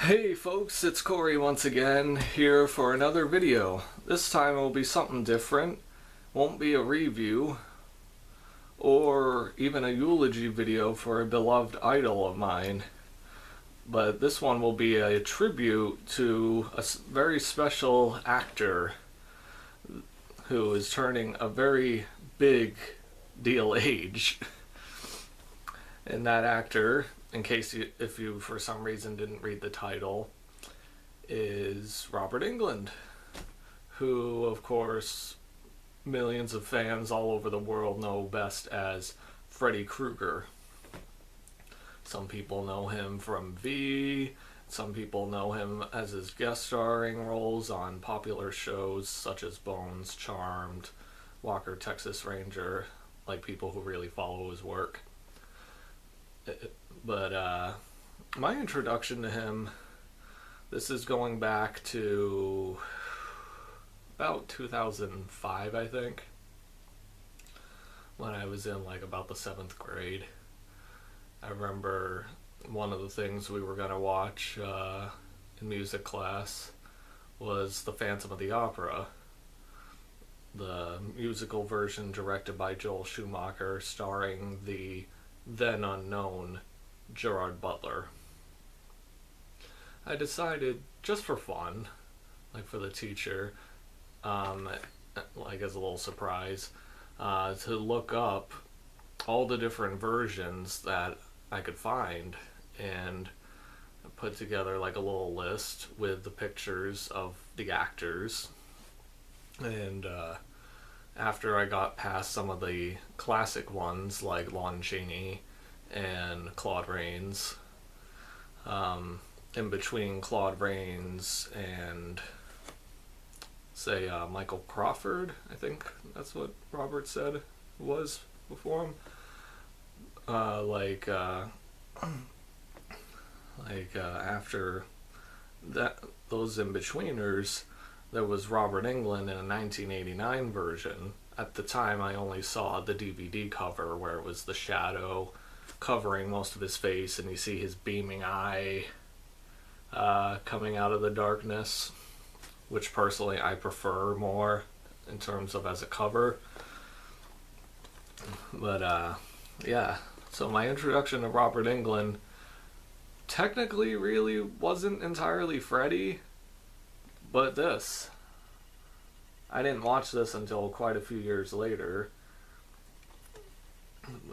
Hey folks, it's Corey once again, here for another video. This time it will be something different. Won't be a review, or even a eulogy video for a beloved idol of mine. But this one will be a tribute to a very special actor who is turning a very big deal age. And that actor, in case if you for some reason didn't read the title, is Robert Englund, who of course millions of fans all over the world know best as Freddy Krueger. Some people know him from V, some people know him as his guest starring roles on popular shows such as Bones, Charmed, Walker, Texas Ranger, like people who really follow his work. But my introduction to him, this is going back to about 2005, I think, when I was in like about the 7th grade. I remember one of the things we were going to watch in music class was The Phantom of the Opera, the musical version directed by Joel Schumacher, starring the then unknown Gerard Butler. I decided, just for fun, like for the teacher, like as a little surprise, to look up all the different versions that I could find and put together like a little list with the pictures of the actors. And after I got past some of the classic ones like Lon Chaney and Claude Rains, in between Claude Rains and say Michael Crawford, I think that's what Robert said it was before him, after that, those in-betweeners, there was Robert Englund in a 1989 version. At the time I only saw the DVD cover where it was the shadow covering most of his face and you see his beaming eye coming out of the darkness, which personally I prefer more in terms of as a cover. But yeah, so my introduction to Robert Englund technically really wasn't entirely Freddy, but this. I didn't watch this until quite a few years later.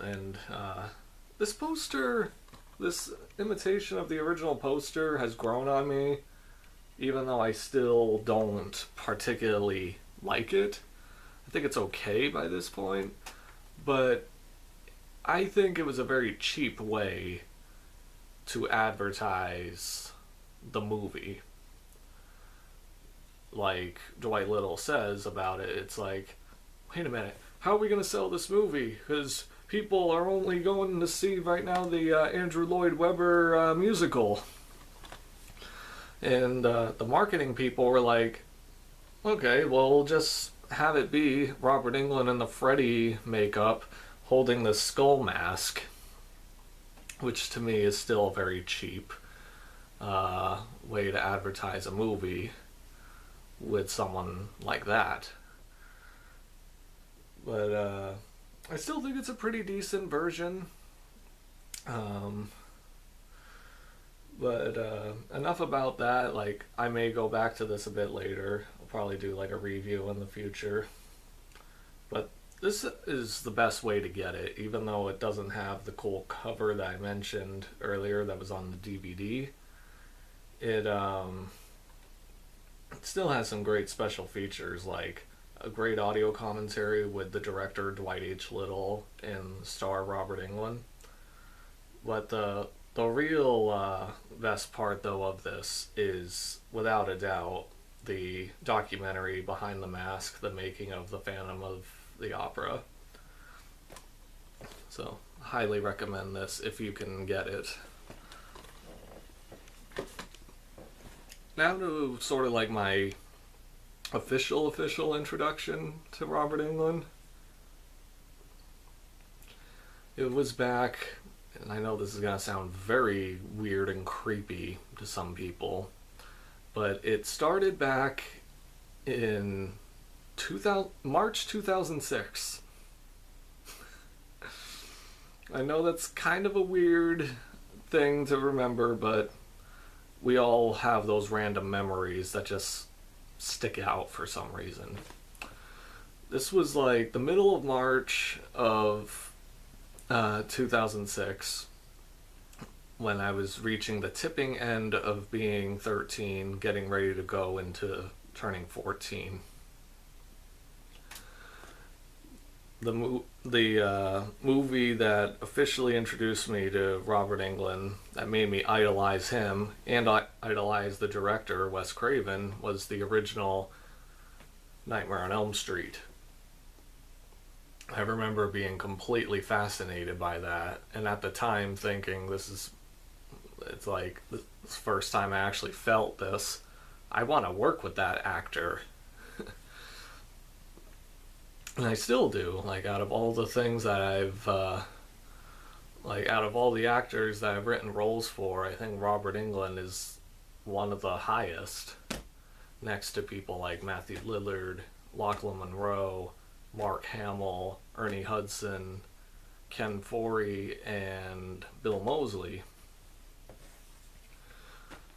And this poster, this imitation of the original poster has grown on me, even though I still don't particularly like it. I think it's okay by this point, but I think it was a very cheap way to advertise the movie. Like Dwight Little says about it, it's like, wait a minute, how are we going to sell this movie? Because people are only going to see right now the Andrew Lloyd Webber musical. And the marketing people were like, okay, well, we'll just have it be Robert Englund in the Freddy makeup holding the skull mask, which to me is still a very cheap way to advertise a movie with someone like that. But I still think it's a pretty decent version. But enough about that. Like, I may go back to this a bit later. I'll probably do like a review in the future. But this is the best way to get it, even though it doesn't have the cool cover that I mentioned earlier that was on the DVD. It still has some great special features, like a great audio commentary with the director Dwight H. Little and star Robert Englund. But the real best part, though, of this is, without a doubt, the documentary Behind the Mask, the making of the Phantom of the Opera. So, highly recommend this if you can get it. Now to sort of like my official introduction to Robert Englund. It was back in and I know this is going to sound very weird and creepy to some people, but it started back in March 2006. I know that's kind of a weird thing to remember, but we all have those random memories that just stick out for some reason. This was like the middle of March of 2006, when I was reaching the tipping end of being 13, getting ready to go into turning 14. The movie that officially introduced me to Robert Englund, that made me idolize him and idolize the director, Wes Craven, was the original Nightmare on Elm Street. I remember being completely fascinated by that, and at the time thinking, it's like the first time I actually felt this. I want to work with that actor. And I still do. Like, out of all the things that out of all the actors that I've written roles for, I think Robert Englund is one of the highest, next to people like Matthew Lillard, Lachlan Monroe, Mark Hamill, Ernie Hudson, Ken Foree, and Bill Moseley.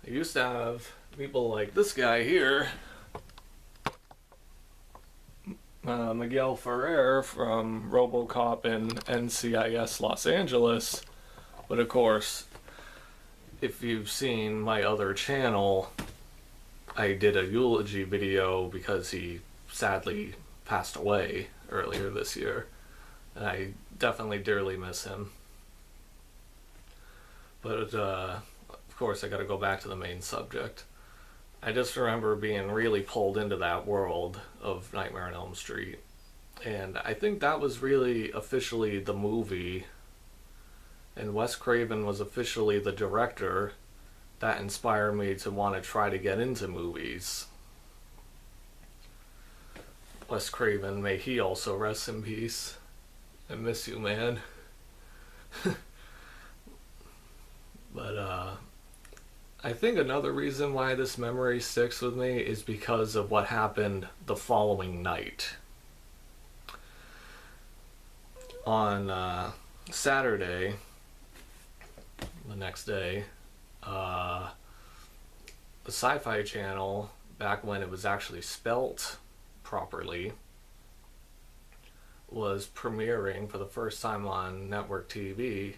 I used to have people like this guy here, Miguel Ferrer from RoboCop and NCIS Los Angeles. But of course, if you've seen my other channel, I did a eulogy video because he sadly passed away earlier this year, and I definitely dearly miss him. But of course, I gotta go back to the main subject. I just remember being really pulled into that world of Nightmare on Elm Street, and I think that was really officially the movie, and Wes Craven was officially the director that inspired me to want to try to get into movies. Wes Craven, may he also rest in peace. I miss you, man. But I think another reason why this memory sticks with me is because of what happened the following night. On Saturday, the next day, the Sci-Fi Channel, back when it was actually spelt properly, was premiering for the first time on network TV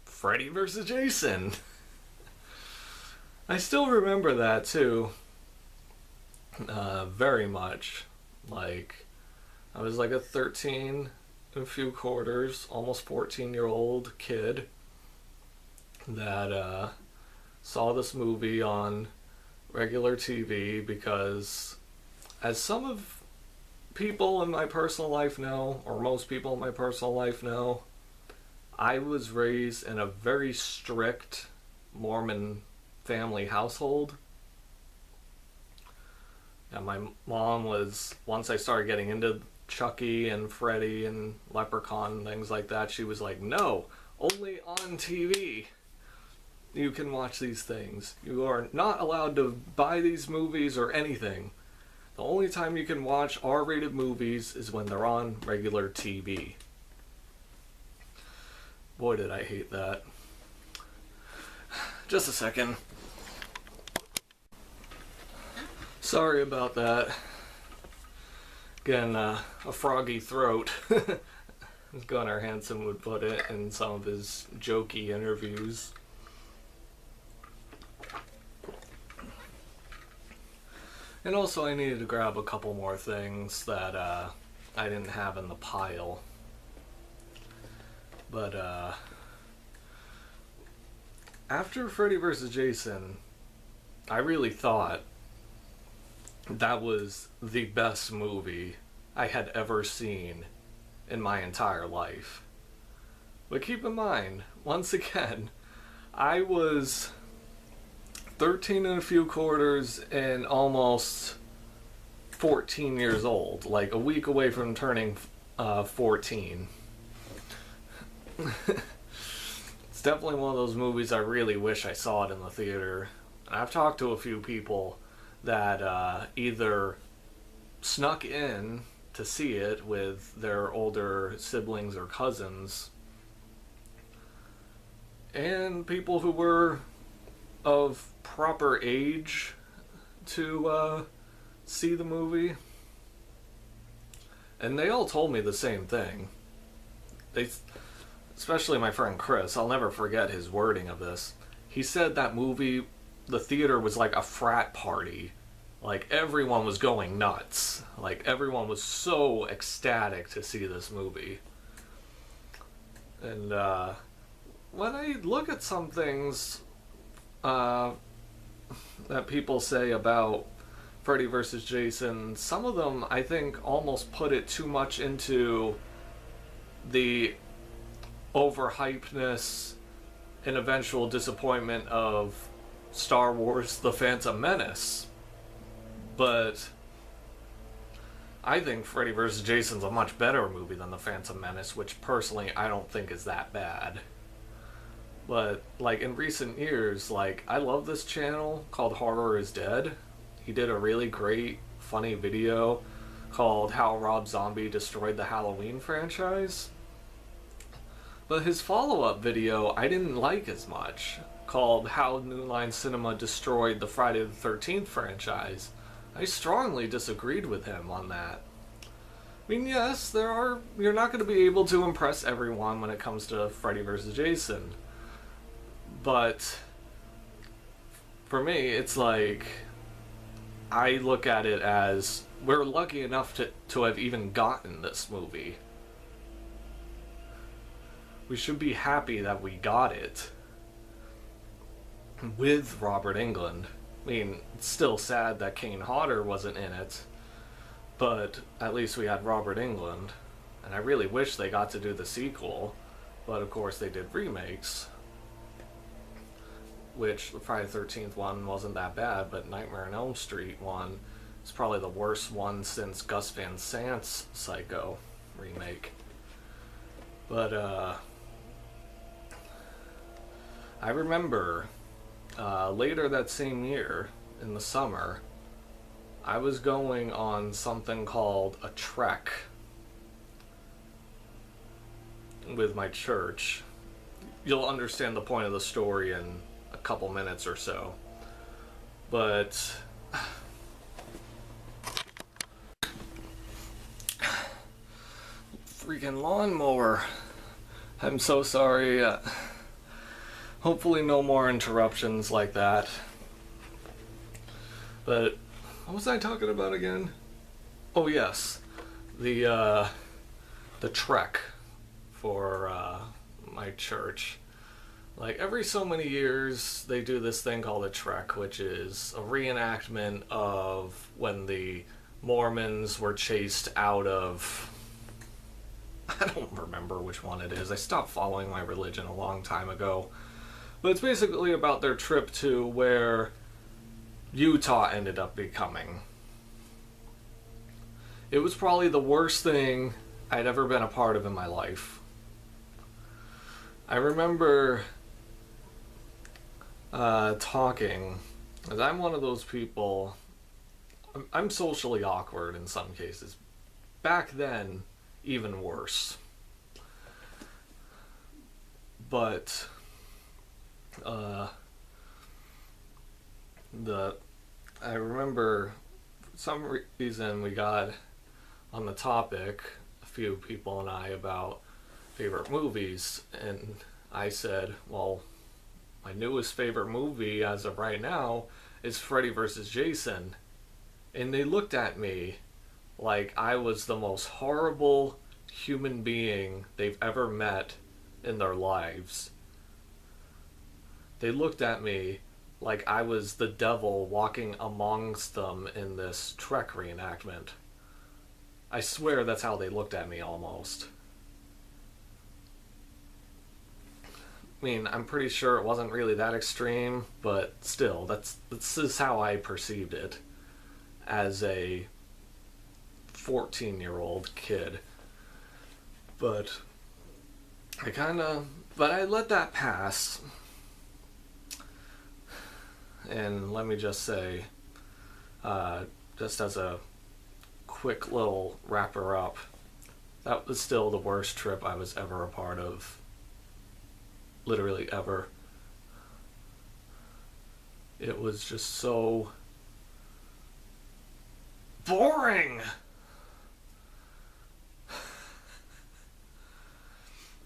Freddy vs. Jason. I still remember that too, very much. Like, I was like a 13 and a few quarters, almost 14-year-old kid that saw this movie on regular TV because, as some of people in my personal life know, or most people in my personal life know, I was raised in a very strict Mormon family household. And my mom was, once I started getting into Chucky and Freddy and Leprechaun and things like that, she was like, no, only on TV you can watch these things. You are not allowed to buy these movies or anything. The only time you can watch R-rated movies is when they're on regular TV. Boy, did I hate that. Just a second. Sorry about that. Again, a froggy throat, as Gunnar Hansen would put it in some of his jokey interviews. And also I needed to grab a couple more things that I didn't have in the pile. But after Freddy vs. Jason, I really thought that was the best movie I had ever seen in my entire life. But keep in mind, once again, I was 13 and a few quarters and almost 14 years old, like a week away from turning 14. It's definitely one of those movies I really wish I saw it in the theater. And I've talked to a few people that either snuck in to see it with their older siblings or cousins, and people who were of proper age to see the movie. And they all told me the same thing. Especially my friend Chris, I'll never forget his wording of this. He said that movie, the theater was like a frat party. Like, everyone was going nuts. Like, everyone was so ecstatic to see this movie. And when I look at some things that people say about Freddy vs. Jason, some of them I think almost put it too much into the overhypeness and eventual disappointment of Star Wars The Phantom Menace. But I think Freddy vs. Jason's a much better movie than The Phantom Menace, which personally I don't think is that bad. But, like, in recent years, like, I love this channel called Horror is Dead. He did a really great, funny video called How Rob Zombie Destroyed the Halloween franchise. But his follow-up video I didn't like as much, called How New Line Cinema Destroyed the Friday the 13th franchise. I strongly disagreed with him on that. I mean, yes, you're not going to be able to impress everyone when it comes to Freddy vs. Jason. But for me, it's like, I look at it as, we're lucky enough to have even gotten this movie. We should be happy that we got it with Robert Englund. I mean, it's still sad that Kane Hodder wasn't in it, but at least we had Robert Englund. And I really wish they got to do the sequel, but of course they did remakes. Which, the Friday the 13th one wasn't that bad, but Nightmare on Elm Street one is probably the worst one since Gus Van Sant's Psycho remake. But, I remember later that same year, in the summer, I was going on something called a trek with my church. You'll understand the point of the story in a couple minutes or so. But freaking lawnmower. I'm so sorry. Hopefully no more interruptions like that. But what was I talking about again? Oh yes, the trek for my church. Like, every so many years they do this thing called a trek, which is a reenactment of when the Mormons were chased out of, I don't remember which one it is. I stopped following my religion a long time ago. But it's basically about their trip to where Utah ended up becoming. It was probably the worst thing I'd ever been a part of in my life. I remember talking, as I'm one of those people, I'm socially awkward in some cases. Back then, even worse. But I remember for some reason we got on the topic, a few people and I, about favorite movies, and I said, well, my newest favorite movie as of right now is Freddy vs. Jason. And they looked at me like I was the most horrible human being they've ever met in their lives. They looked at me like I was the devil walking amongst them in this Trek reenactment. I swear that's how they looked at me almost. I mean, I'm pretty sure it wasn't really that extreme, but still, this is how I perceived it as a 14-year-old kid. But I kind of But I let that pass. And let me just say, just as a quick little wrapper up, that was still the worst trip I was ever a part of. Literally ever. It was just so boring.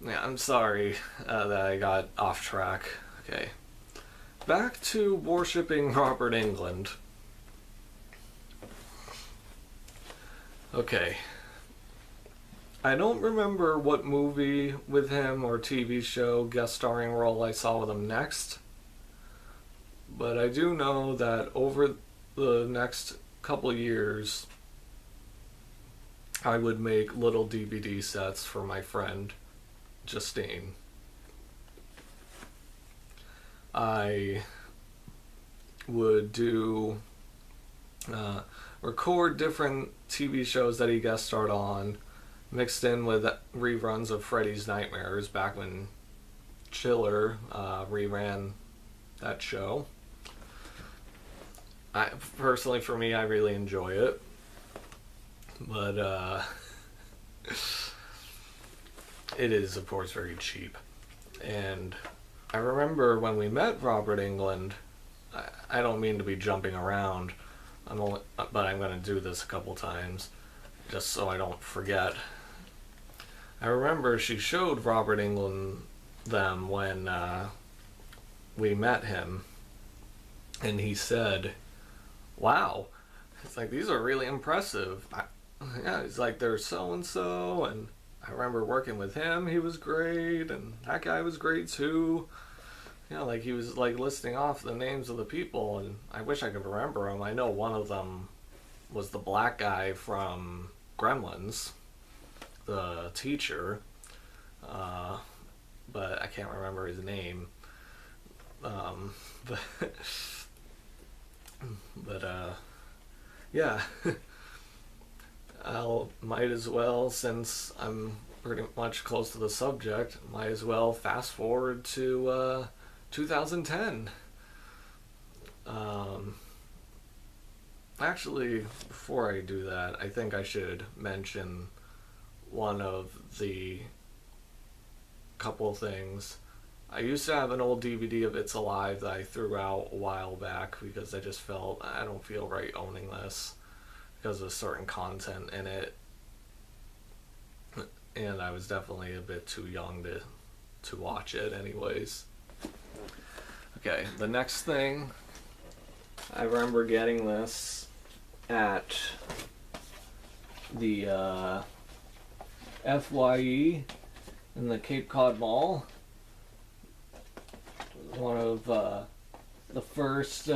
Yeah, I'm sorry that I got off track. Okay. Back to worshipping Robert Englund. Okay. I don't remember what movie with him or TV show guest starring role I saw with him next. But I do know that over the next couple years, I would make little DVD sets for my friend Justine. I would do record different TV shows that he guest starred on, mixed in with reruns of Freddy's Nightmares back when Chiller reran that show. Personally, for me, I really enjoy it, but it is, of course, very cheap. And I remember when we met Robert Englund, I don't mean to be jumping around, but I'm going to do this a couple times, just so I don't forget. I remember she showed Robert Englund them when we met him, and he said, "Wow, it's like, these are really impressive." Yeah, he's like, "There's so-and-so, and I remember working with him, he was great, and that guy was great too." Yeah, like he was like listing off the names of the people, and I wish I could remember them. I know one of them was the black guy from Gremlins, the teacher, but I can't remember his name. But yeah, might as well, since I'm pretty much close to the subject, might as well fast forward to 2010. Actually, before I do that, I think I should mention one of the couple things. I used to have an old DVD of It's Alive that I threw out a while back because I just felt I don't feel right owning this because of certain content in it, and I was definitely a bit too young to watch it anyways. Okay, the next thing, I remember getting this at the FYE in the Cape Cod Mall. One of the first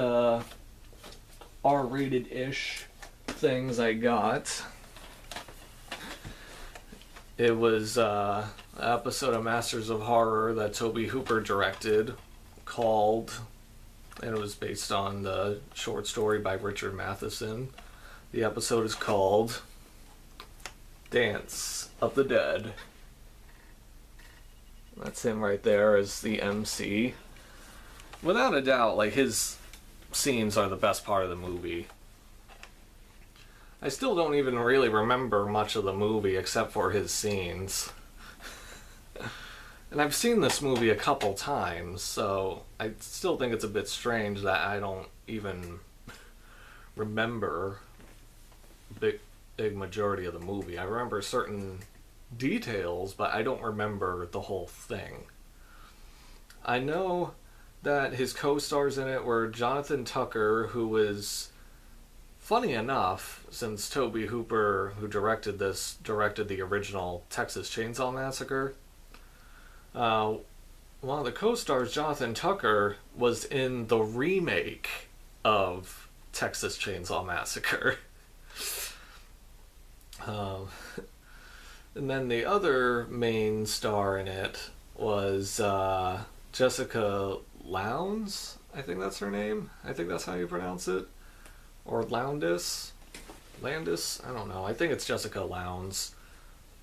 R-rated-ish things I got. It was an episode of Masters of Horror that Tobe Hooper directed, called, and it was based on the short story by Richard Matheson. The episode is called Dance of the Dead. That's him right there as the MC. Without a doubt, like, his scenes are the best part of the movie. I still don't even really remember much of the movie except for his scenes. And I've seen this movie a couple times, so I still think it's a bit strange that I don't even remember big majority of the movie. I remember certain details, but I don't remember the whole thing. I know that his co-stars in it were Jonathan Tucker, who was, funny enough, since Tobe Hooper, who directed this, directed the original Texas Chainsaw Massacre. One of the co-stars, Jonathan Tucker, was in the remake of Texas Chainsaw Massacre. And then the other main star in it was Jessica Lowndes, I think that's her name. I think that's how you pronounce it. Or Landis, I don't know. I think it's Jessica Lowndes.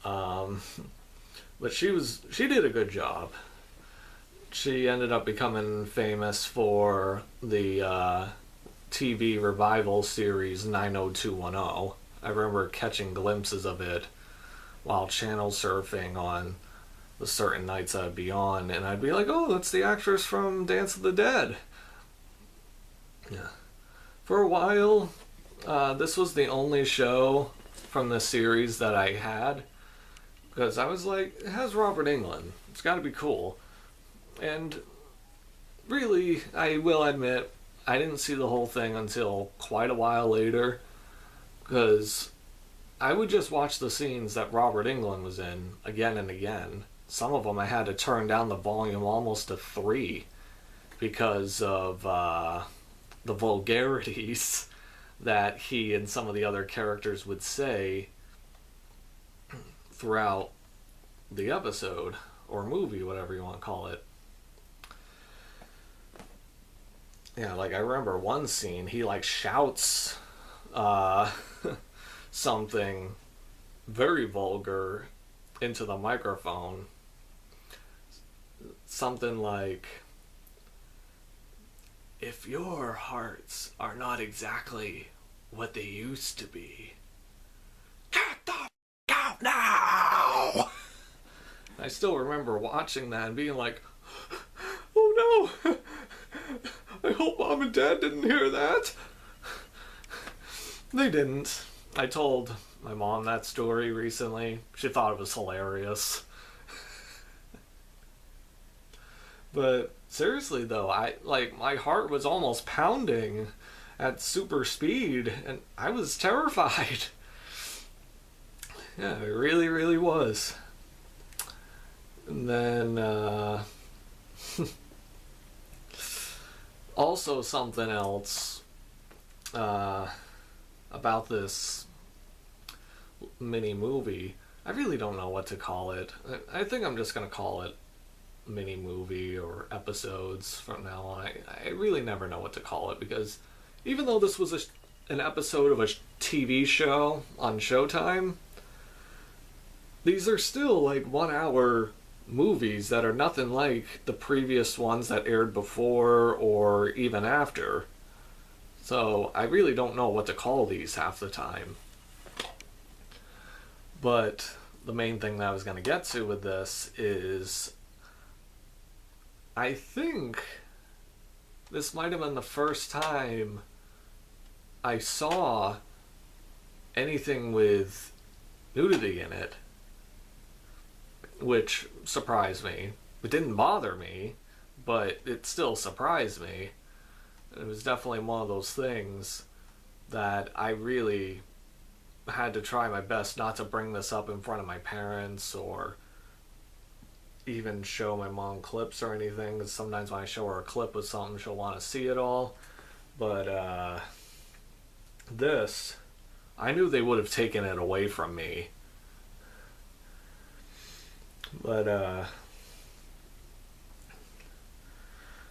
But she did a good job. She ended up becoming famous for the TV revival series 90210. I remember catching glimpses of it while channel surfing on the certain nights I'd be on, and I'd be like, oh, that's the actress from Dance of the Dead. Yeah. For a while, this was the only show from the series that I had, because I was like, it has Robert Englund. It's got to be cool. And really, I will admit, I didn't see the whole thing until quite a while later, because I would just watch the scenes that Robert Englund was in again and again. Some of them I had to turn down the volume almost to 3 because of the vulgarities that he and some of the other characters would say throughout the episode or movie, whatever you want to call it. Yeah, like I remember one scene, he like shouts something very vulgar into the microphone. Something like, if your hearts are not exactly what they used to be, get the f*** out now! I still remember watching that and being like, oh no! I hope Mom and Dad didn't hear that. They didn't. I told my mom that story recently. She thought it was hilarious. But seriously though, my heart was almost pounding at super speed and I was terrified. Yeah, it really, really was. And then also something else about this mini movie. I really don't know what to call it. I think I'm just going to call it mini movie or episodes from now on. I really never know what to call it, because even though this was an episode of a TV show on Showtime, these are still like 1 hour movies that are nothing like the previous ones that aired before or even after. So I really don't know what to call these half the time. But the main thing that I was going to get to with this is, I think this might have been the first time I saw anything with nudity in it, which surprised me. It didn't bother me, but it still surprised me. It was definitely one of those things that I really had to try my best not to bring this up in front of my parents or even show my mom clips or anything, because sometimes when I show her a clip with something, she'll want to see it all. But this, I knew they would have taken it away from me. But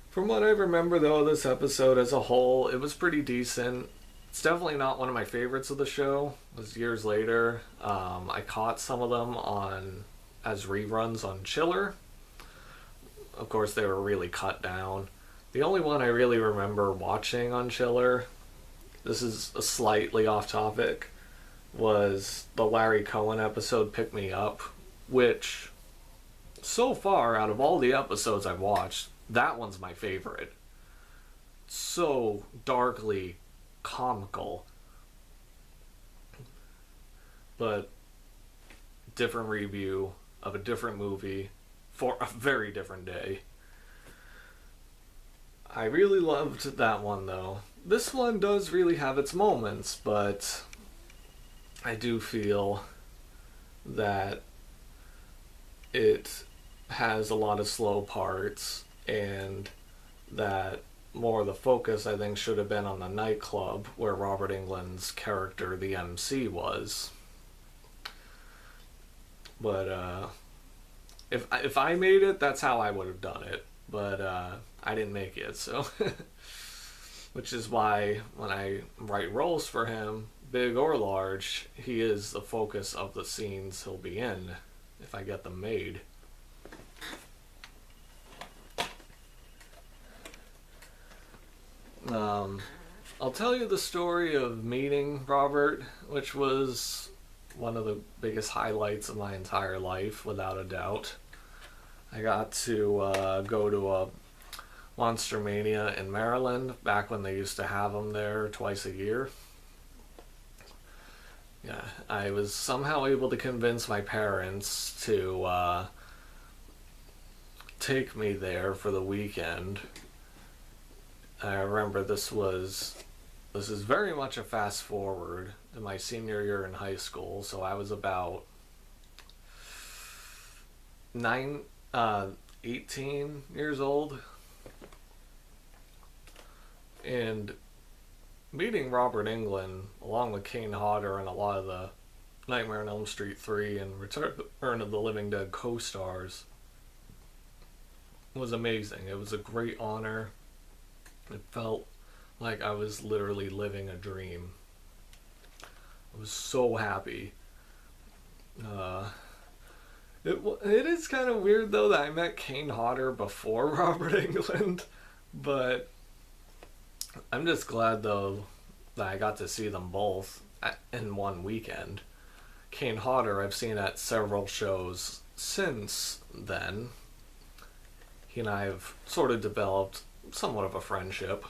from what I remember though, this episode as a whole, it was pretty decent. It's definitely not one of my favorites of the show. It was years later. I caught some of them as reruns on Chiller. Of course, they were really cut down. The only one I really remember watching on Chiller, this is a slightly off topic, was the Larry Cohen episode Pick Me Up, which so far out of all the episodes I've watched, that one's my favorite. So darkly comical, but different review of a different movie for a very different day. I really loved that one though. This one does really have its moments, but I do feel that it has a lot of slow parts, and that more of the focus, I think, should have been on the nightclub where Robert Englund's character, the MC, was. But if I made it, that's how I would have done it. But I didn't make it, so which is why when I write roles for him, big or large, he is the focus of the scenes he'll be in if I get them made. I'll tell you the story of meeting Robert, which was one of the biggest highlights of my entire life, without a doubt. I got to go to a Monster Mania in Maryland back when they used to have them there twice a year. Yeah, I was somehow able to convince my parents to take me there for the weekend. I remember this is very much a fast forward to my senior year in high school, so I was about 18 years old. And meeting Robert Englund, along with Kane Hodder and a lot of the Nightmare on Elm Street 3 and Return of the Living Dead co-stars, was amazing. It was a great honor. It felt like I was literally living a dream. I was so happy. It is kind of weird though that I met Kane Hodder before Robert Englund, but I'm just glad though that I got to see them both in one weekend. Kane Hodder I've seen at several shows since then. He and I have sort of developed somewhat of a friendship.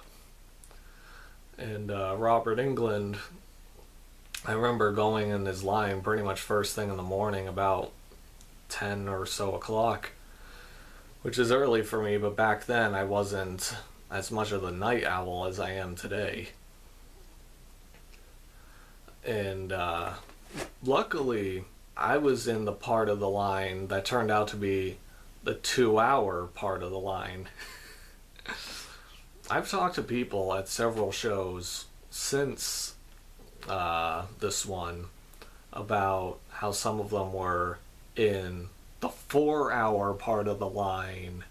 And Robert Englund, I remember going in his line pretty much first thing in the morning, about 10 or so o'clock, which is early for me, but back then I wasn't as much of a night owl as I am today. And luckily I was in the part of the line that turned out to be the 2-hour part of the line. I've talked to people at several shows since this one about how some of them were in the 4-hour part of the line.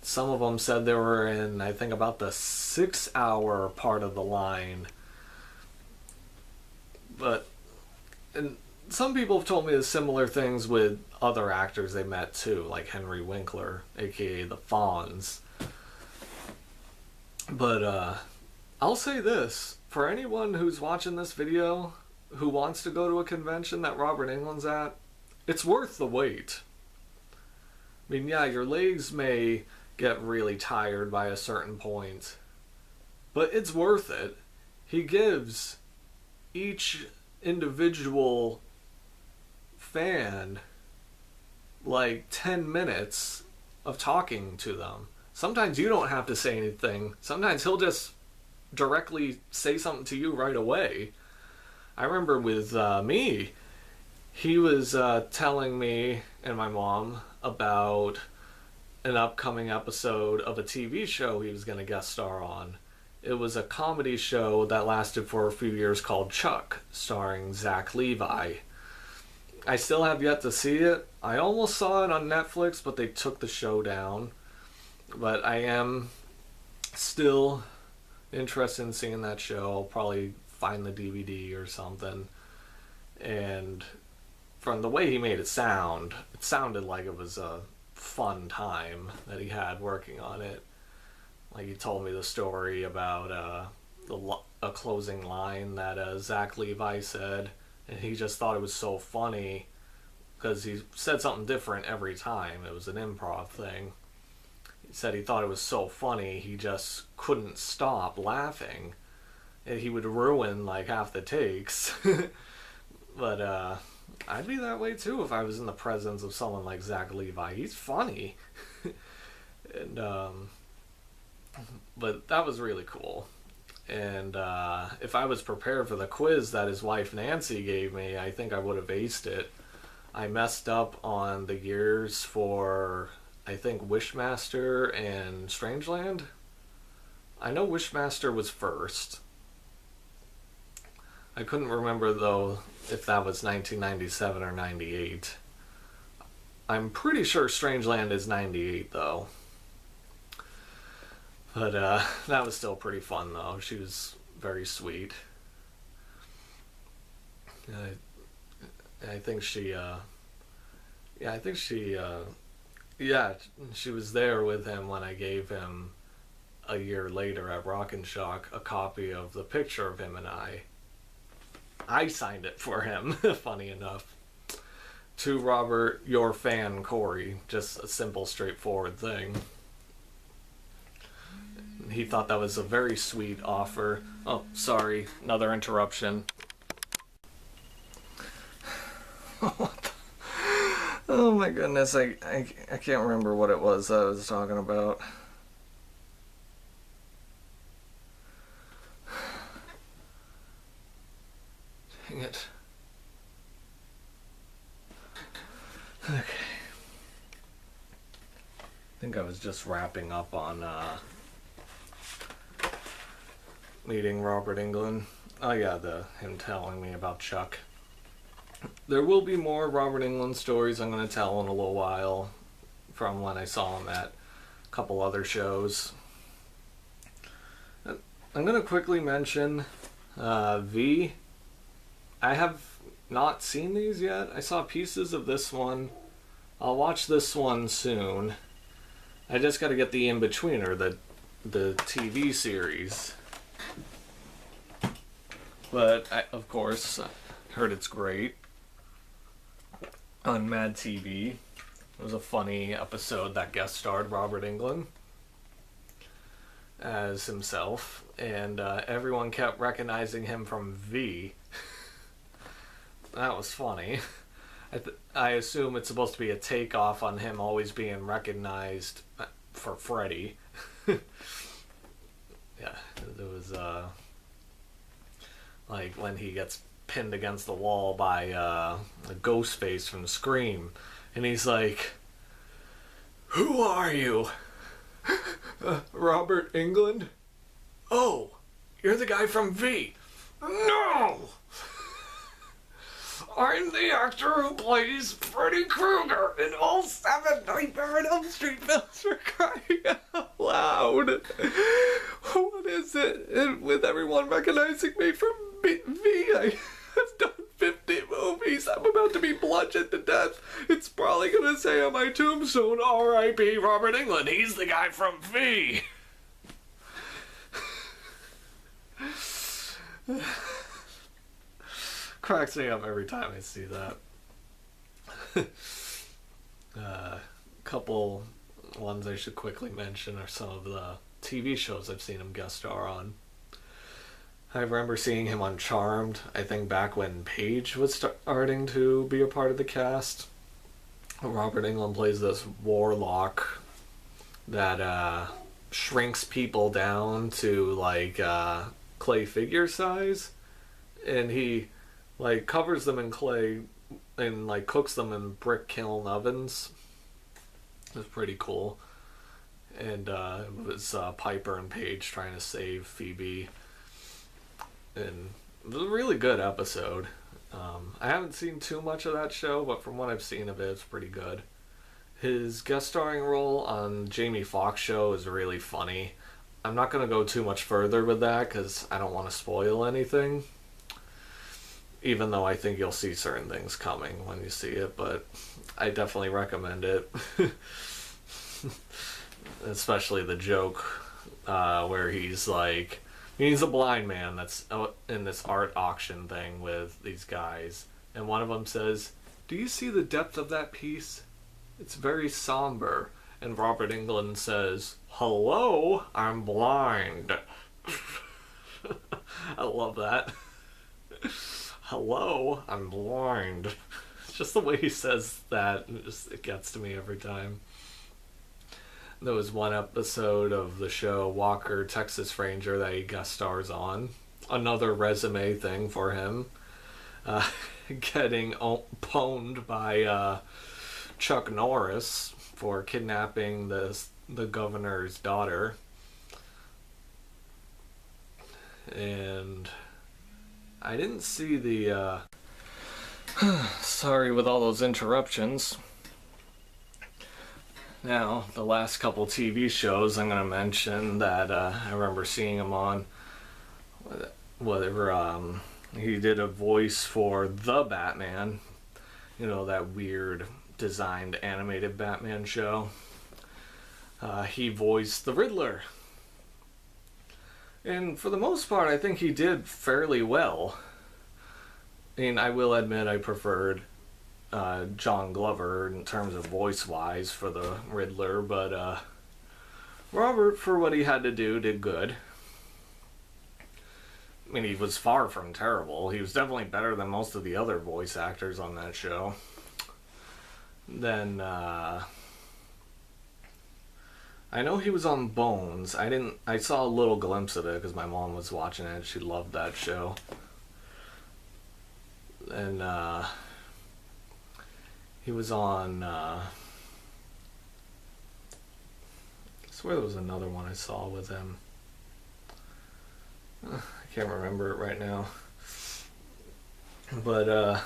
Some of them said they were in, I think, about the 6-hour part of the line. And some people have told me the similar things with other actors they met too, like Henry Winkler, aka the Fonz. But I'll say this, for anyone who's watching this video who wants to go to a convention that Robert Englund's at, it's worth the wait. I mean, yeah, your legs may get really tired by a certain point, but it's worth it. He gives each individual fan like 10 minutes of talking to them. Sometimes you don't have to say anything. Sometimes he'll just directly say something to you right away. I remember with me, he was telling me and my mom about an upcoming episode of a TV show he was going to guest star on. It was a comedy show that lasted for a few years called Chuck, starring Zach Levi. I still have yet to see it. I almost saw it on Netflix, but they took the show down. But I am still interested in seeing that show. I'll probably find the DVD or something. And from the way he made it sounded like it was a fun time that he had working on it. Like, he told me the story about a closing line that Zach Levi said, and he just thought it was so funny because he said something different every time. It was an improv thing. He said he thought it was so funny he just couldn't stop laughing, and he would ruin like half the takes. But I'd be that way too if I was in the presence of someone like Zach Levi. He's funny. And but that was really cool. And if I was prepared for the quiz that his wife Nancy gave me, I think I would have aced it. I messed up on the years for, I think, Wishmaster and Strangeland. I know Wishmaster was first. I couldn't remember though if that was 1997 or 98. I'm pretty sure Strangeland is 98 though. But that was still pretty fun though. She was very sweet. I think she she was there with him when I gave him a year later at Rock and Shock a copy of the picture of him and I signed it for him, funny enough. To Robert, your fan, Corey. Just a simple, straightforward thing. He thought that was a very sweet offer. Oh, sorry, another interruption. Oh my goodness, I can't remember what it was I was talking about. Dang it. Okay. I think I was just wrapping up on meeting Robert Englund. Oh yeah, him telling me about Chuck. There will be more Robert Englund stories I'm going to tell in a little while from when I saw him at a couple other shows. I'm going to quickly mention V. I have not seen these yet. I saw pieces of this one. I'll watch this one soon. I just got to get the In-Betweener, the TV series. But I, of course, heard it's great on Mad TV. It was a funny episode that guest starred Robert Englund as himself, and everyone kept recognizing him from V. That was funny. I assume it's supposed to be a takeoff on him always being recognized for Freddy. Yeah, there was like when he gets pinned against the wall by a ghost face from Scream, and he's like, "Who are you? Robert Englund? Oh, you're the guy from V." "No! I'm the actor who plays Freddy Krueger in all 7 Nightmare on Elm Street films, for crying out loud. What is it? And with everyone recognizing me from V, I have done 50 movies. I'm about to be bludgeoned to death. It's probably going to say on my tombstone, R.I.P. Robert Englund. He's the guy from V." Cracks me up every time I see that. Couple ones I should quickly mention are some of the TV shows I've seen him guest star on. I remember seeing him on Charmed, I think back when Paige was starting to be a part of the cast. Robert Englund plays this warlock that shrinks people down to like clay figure size, and he like covers them in clay and like cooks them in brick kiln ovens. It was pretty cool. And it was Piper and Paige trying to save Phoebe, and it was a really good episode. I haven't seen too much of that show, but from what I've seen of it, it's pretty good. His guest starring role on Jamie Foxx show is really funny. I'm not going to go too much further with that because I don't want to spoil anything, even though I think you'll see certain things coming when you see it, but I definitely recommend it. Especially the joke where he's like, he's a blind man that's in this art auction thing with these guys, and one of them says, "Do you see the depth of that piece? It's very somber." And Robert Englund says, "Hello, I'm blind." I love that. "Hello, I'm blind." Just the way he says that, it gets to me every time. There was one episode of the show Walker, Texas Ranger that he guest stars on. Another resume thing for him. Getting pwned by Chuck Norris for kidnapping the governor's daughter. And I didn't see the... Sorry with all those interruptions. Now, the last couple TV shows I'm going to mention that I remember seeing him on, whatever, he did a voice for The Batman, you know, that weird designed animated Batman show. He voiced the Riddler And for the most part, I think he did fairly well. I mean, I will admit I preferred John Glover in terms of voice-wise for the Riddler, but Robert, for what he had to do, did good. I mean, he was far from terrible. He was definitely better than most of the other voice actors on that show. Then, I know he was on Bones. I saw a little glimpse of it because my mom was watching it. She loved that show. And, he was on, I swear there was another one I saw with him. I can't remember it right now. But,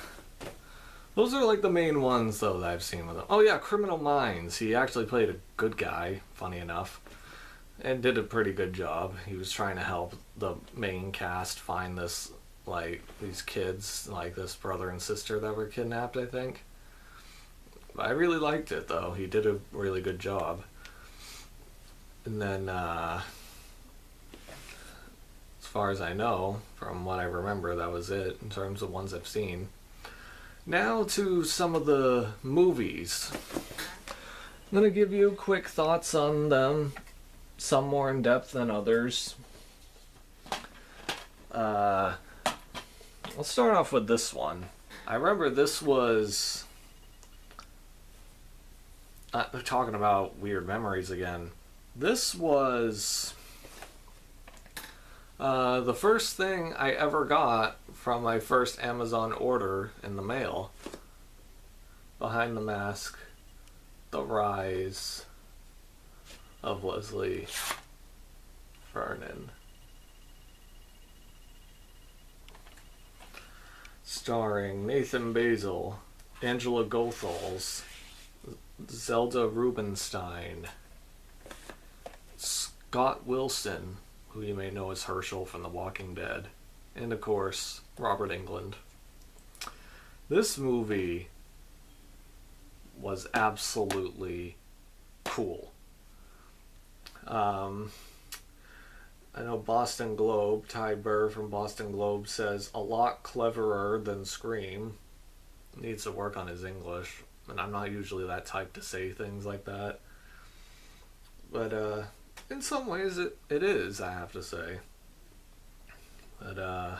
those are like the main ones, though, that I've seen with him. Oh, yeah, Criminal Minds. He actually played a good guy, funny enough, and did a pretty good job. He was trying to help the main cast find this, like, these kids, like this brother and sister that were kidnapped, I think. I really liked it, though. He did a really good job. And then, as far as I know, from what I remember, that was it in terms of ones I've seen. Now to some of the movies. I'm going to give you quick thoughts on them, some more in depth than others. Let's start off with this one. I remember this was... talking about weird memories again. This was the first thing I ever got from my first Amazon order in the mail. Behind the Mask, The Rise of Leslie Vernon. Starring Nathan Basil, Angela Goethals, Zelda Rubinstein, Scott Wilson, who you may know as Herschel from The Walking Dead, and of course, Robert Englund. This movie was absolutely cool. I know Boston Globe, Ty Burr from Boston Globe says, a lot cleverer than Scream. Needs to work on his English, and I'm not usually that type to say things like that. But, in some ways it is, I have to say. But,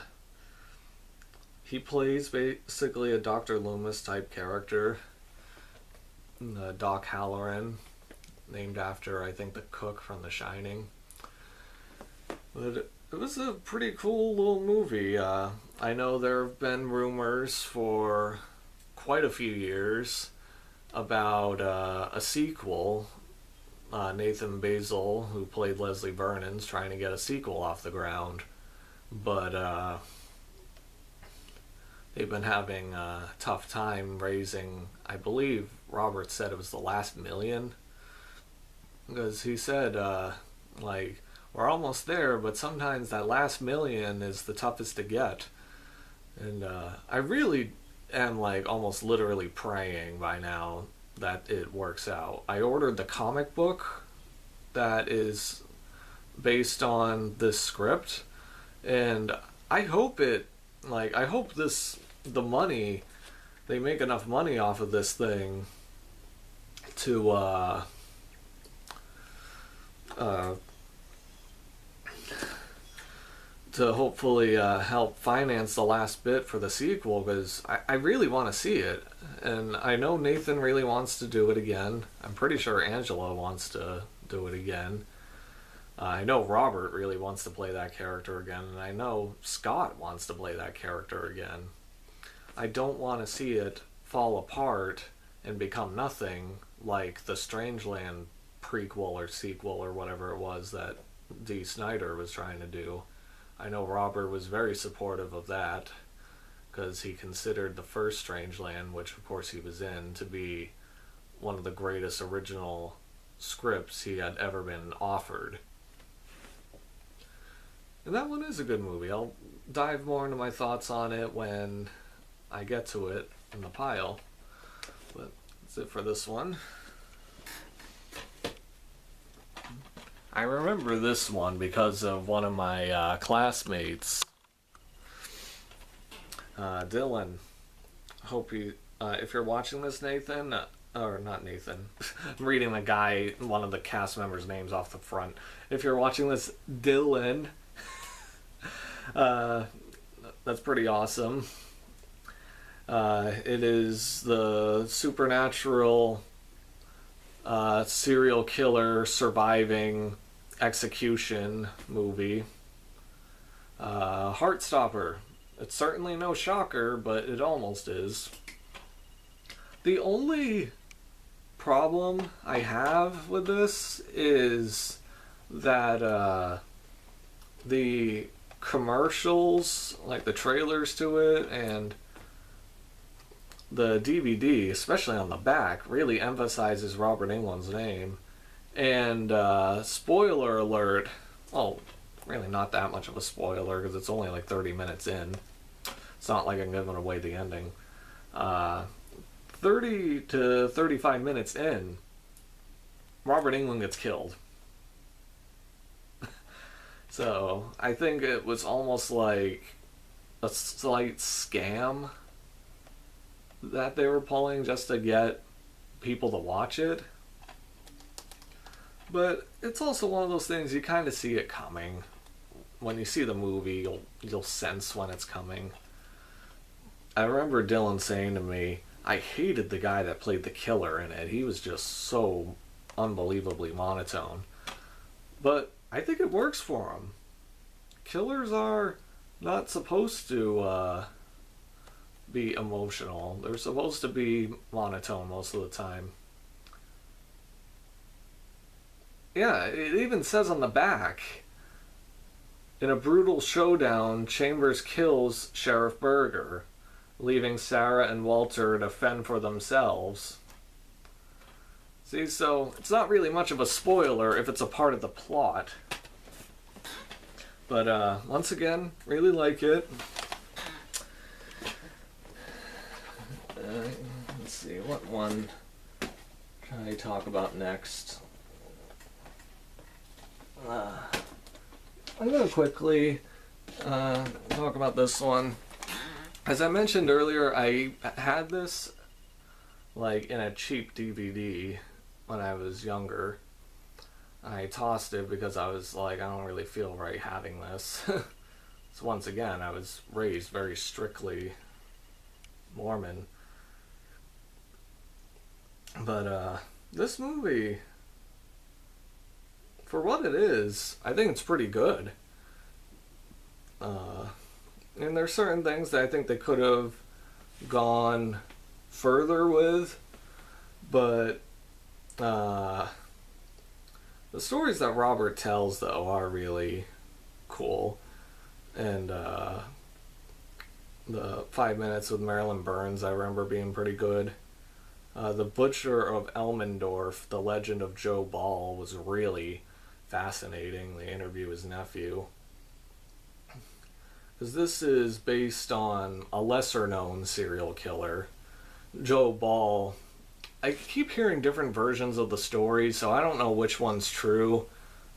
he plays basically a Dr. Loomis type character. Doc Halloran, named after, I think, the cook from The Shining. But it was a pretty cool little movie. I know there have been rumors for quite a few years about a sequel. Nathan Basil, who played Leslie Vernon's trying to get a sequel off the ground, but they've been having a tough time raising, I believe Robert said it was the last $1 million, because he said, like, we're almost there, but sometimes that last $1 million is the toughest to get. And I really am, like, almost literally praying by now that it works out. I ordered the comic book that is based on this script, and I hope the money, they make enough money off of this thing to hopefully help finance the last bit for the sequel, because I really want to see it. And I know Nathan really wants to do it again. I'm pretty sure Angela wants to do it again. I know Robert really wants to play that character again, and I know Scott wants to play that character again. I don't want to see it fall apart and become nothing like the Strangeland prequel or sequel or whatever it was that Dee Snider was trying to do. I know Robert was very supportive of that, because he considered the first Strangeland, which of course he was in, to be one of the greatest original scripts he had ever been offered. And that one is a good movie. I'll dive more into my thoughts on it when I get to it in the pile. But that's it for this one. I remember this one because of one of my classmates, Dylan. Hope you, if you're watching this, Nathan, or not Nathan, I'm reading the guy, one of the cast members' names off the front. If you're watching this, Dylan, that's pretty awesome. It is the supernatural serial killer surviving execution movie. Heartstopper. It's certainly no shocker, but it almost is. The only problem I have with this is that the commercials, like the trailers to it, and the DVD, especially on the back, really emphasizes Robert Englund's name. And spoiler alert, well, really not that much of a spoiler because it's only like 30 minutes in. It's not like I'm giving away the ending. 30 to 35 minutes in, Robert Englund gets killed. So I think it was almost like a slight scam that they were pulling just to get people to watch it. But it's also one of those things you kind of see it coming. When you see the movie, you'll sense when it's coming. I remember Dylan saying to me, I hated the guy that played the killer in it. He was just so unbelievably monotone. But I think it works for him. Killers are not supposed to be emotional. They're supposed to be monotone most of the time. Yeah, it even says on the back, in a brutal showdown, Chambers kills Sheriff Berger, leaving Sarah and Walter to fend for themselves. See, so it's not really much of a spoiler if it's a part of the plot. But once again, really like it. Let's see, what one can I talk about next? I'm going to quickly talk about this one. As I mentioned earlier, I had this like in a cheap DVD when I was younger. I tossed it because I was like, I don't really feel right having this. So once again, I was raised very strictly Mormon. But this movie, for what it is, I think it's pretty good. And there's certain things that I think they could have gone further with, but the stories that Robert tells, though, are really cool. And the 5 Minutes with Marilyn Burns, I remember being pretty good. The Butcher of Elmendorf, The Legend of Joe Ball, was really fascinating. They interview his nephew. Because this is based on a lesser-known serial killer, Joe Ball. I keep hearing different versions of the story, so I don't know which one's true.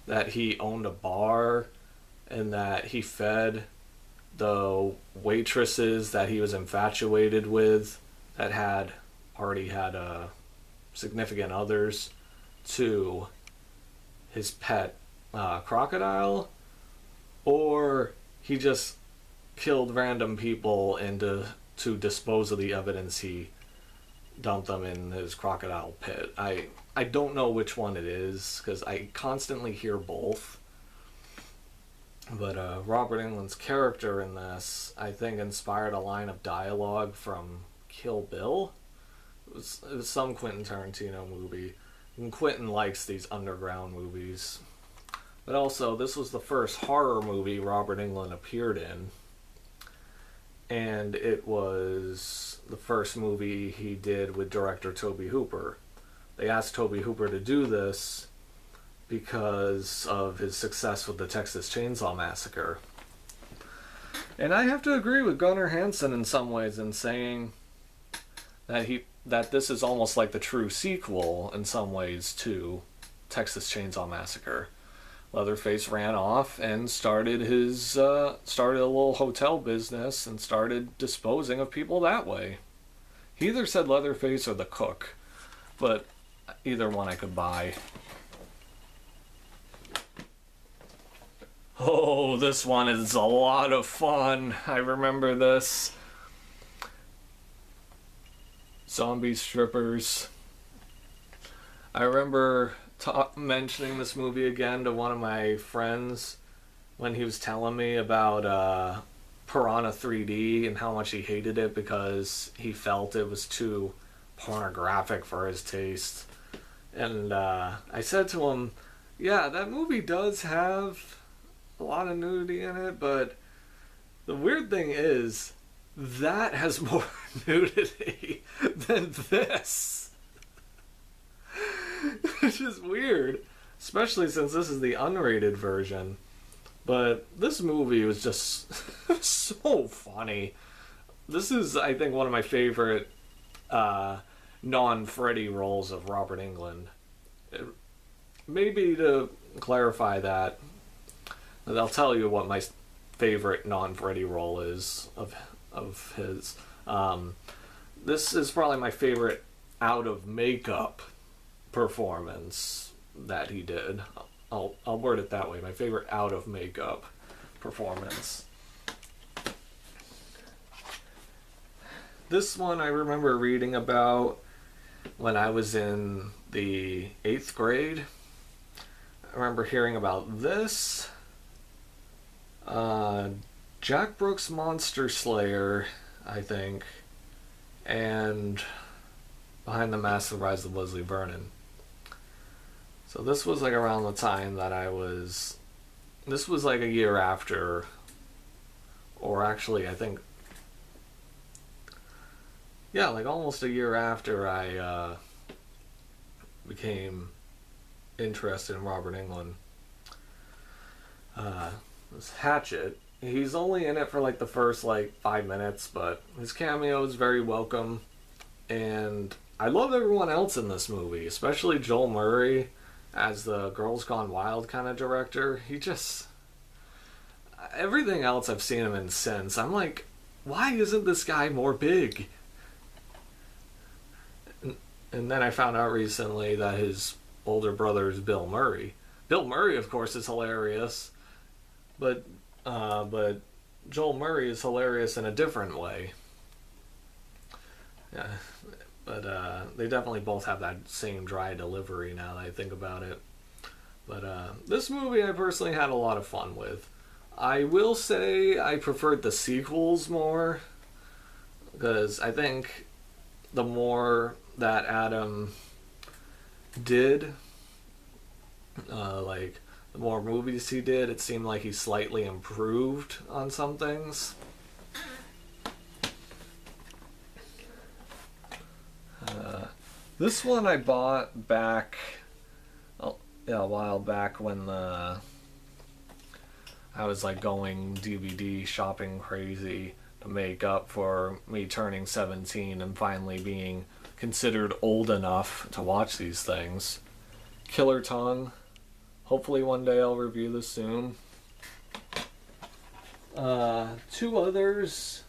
That he owned a bar and that he fed the waitresses that he was infatuated with that had already had significant others to his pet crocodile, or he just killed random people and to dispose of the evidence he dumped them in his crocodile pit. I don't know which one it is because I constantly hear both. But Robert Englund's character in this, I think, inspired a line of dialogue from Kill Bill. It was some Quentin Tarantino movie. And Quentin likes these underground movies. But also, this was the first horror movie Robert Englund appeared in. And it was the first movie he did with director Tobe Hooper. They asked Tobe Hooper to do this because of his success with the Texas Chainsaw Massacre. And I have to agree with Gunnar Hansen in some ways in saying that this is almost like the true sequel in some ways to Texas Chainsaw Massacre. Leatherface ran off and started started a little hotel business and started disposing of people that way. He either said Leatherface or the cook, but either one I could buy. Oh, this one is a lot of fun. I remember this. Zombie strippers. I remember mentioning this movie again to one of my friends when he was telling me about Piranha 3D and how much he hated it because he felt it was too pornographic for his taste. And I said to him, yeah, that movie does have a lot of nudity in it, but the weird thing is that has more nudity than this. Which is weird, especially since this is the unrated version. But this movie was just so funny. This is, I think, one of my favorite non-Freddy roles of Robert Englund. Maybe to clarify that, I'll tell you what my favorite non-Freddy role is of his. This is probably my favorite out of makeup performance that he did. I'll word it that way. My favorite out of makeup performance. This one I remember reading about when I was in the 8th grade. I remember hearing about this. Jack Brooks' Monster Slayer, I think, and Behind the Mask, The Rise of Leslie Vernon. So this was like around the time that this was like a year after, or actually I think, yeah, like almost a year after I became interested in Robert Englund. This Hatchet, he's only in it for like the first like 5 minutes, but his cameo is very welcome, and I love everyone else in this movie, especially Joel Murray as the Girls Gone Wild kind of director. He just, everything else I've seen him in since, I'm like, why isn't this guy more big? And then I found out recently that his older brother is Bill Murray. Bill Murray, of course, is hilarious. But Joel Murray is hilarious in a different way. Yeah, but they definitely both have that same dry delivery now that I think about it. But this movie I personally had a lot of fun with. I will say I preferred the sequels more, because I think the more that Adam did, like, the more movies he did, it seemed like he slightly improved on some things. This one I bought back, a while back when I was like going DVD shopping crazy to make up for me turning 17 and finally being considered old enough to watch these things. Killer Tongue. Hopefully one day I'll review this soon. Two others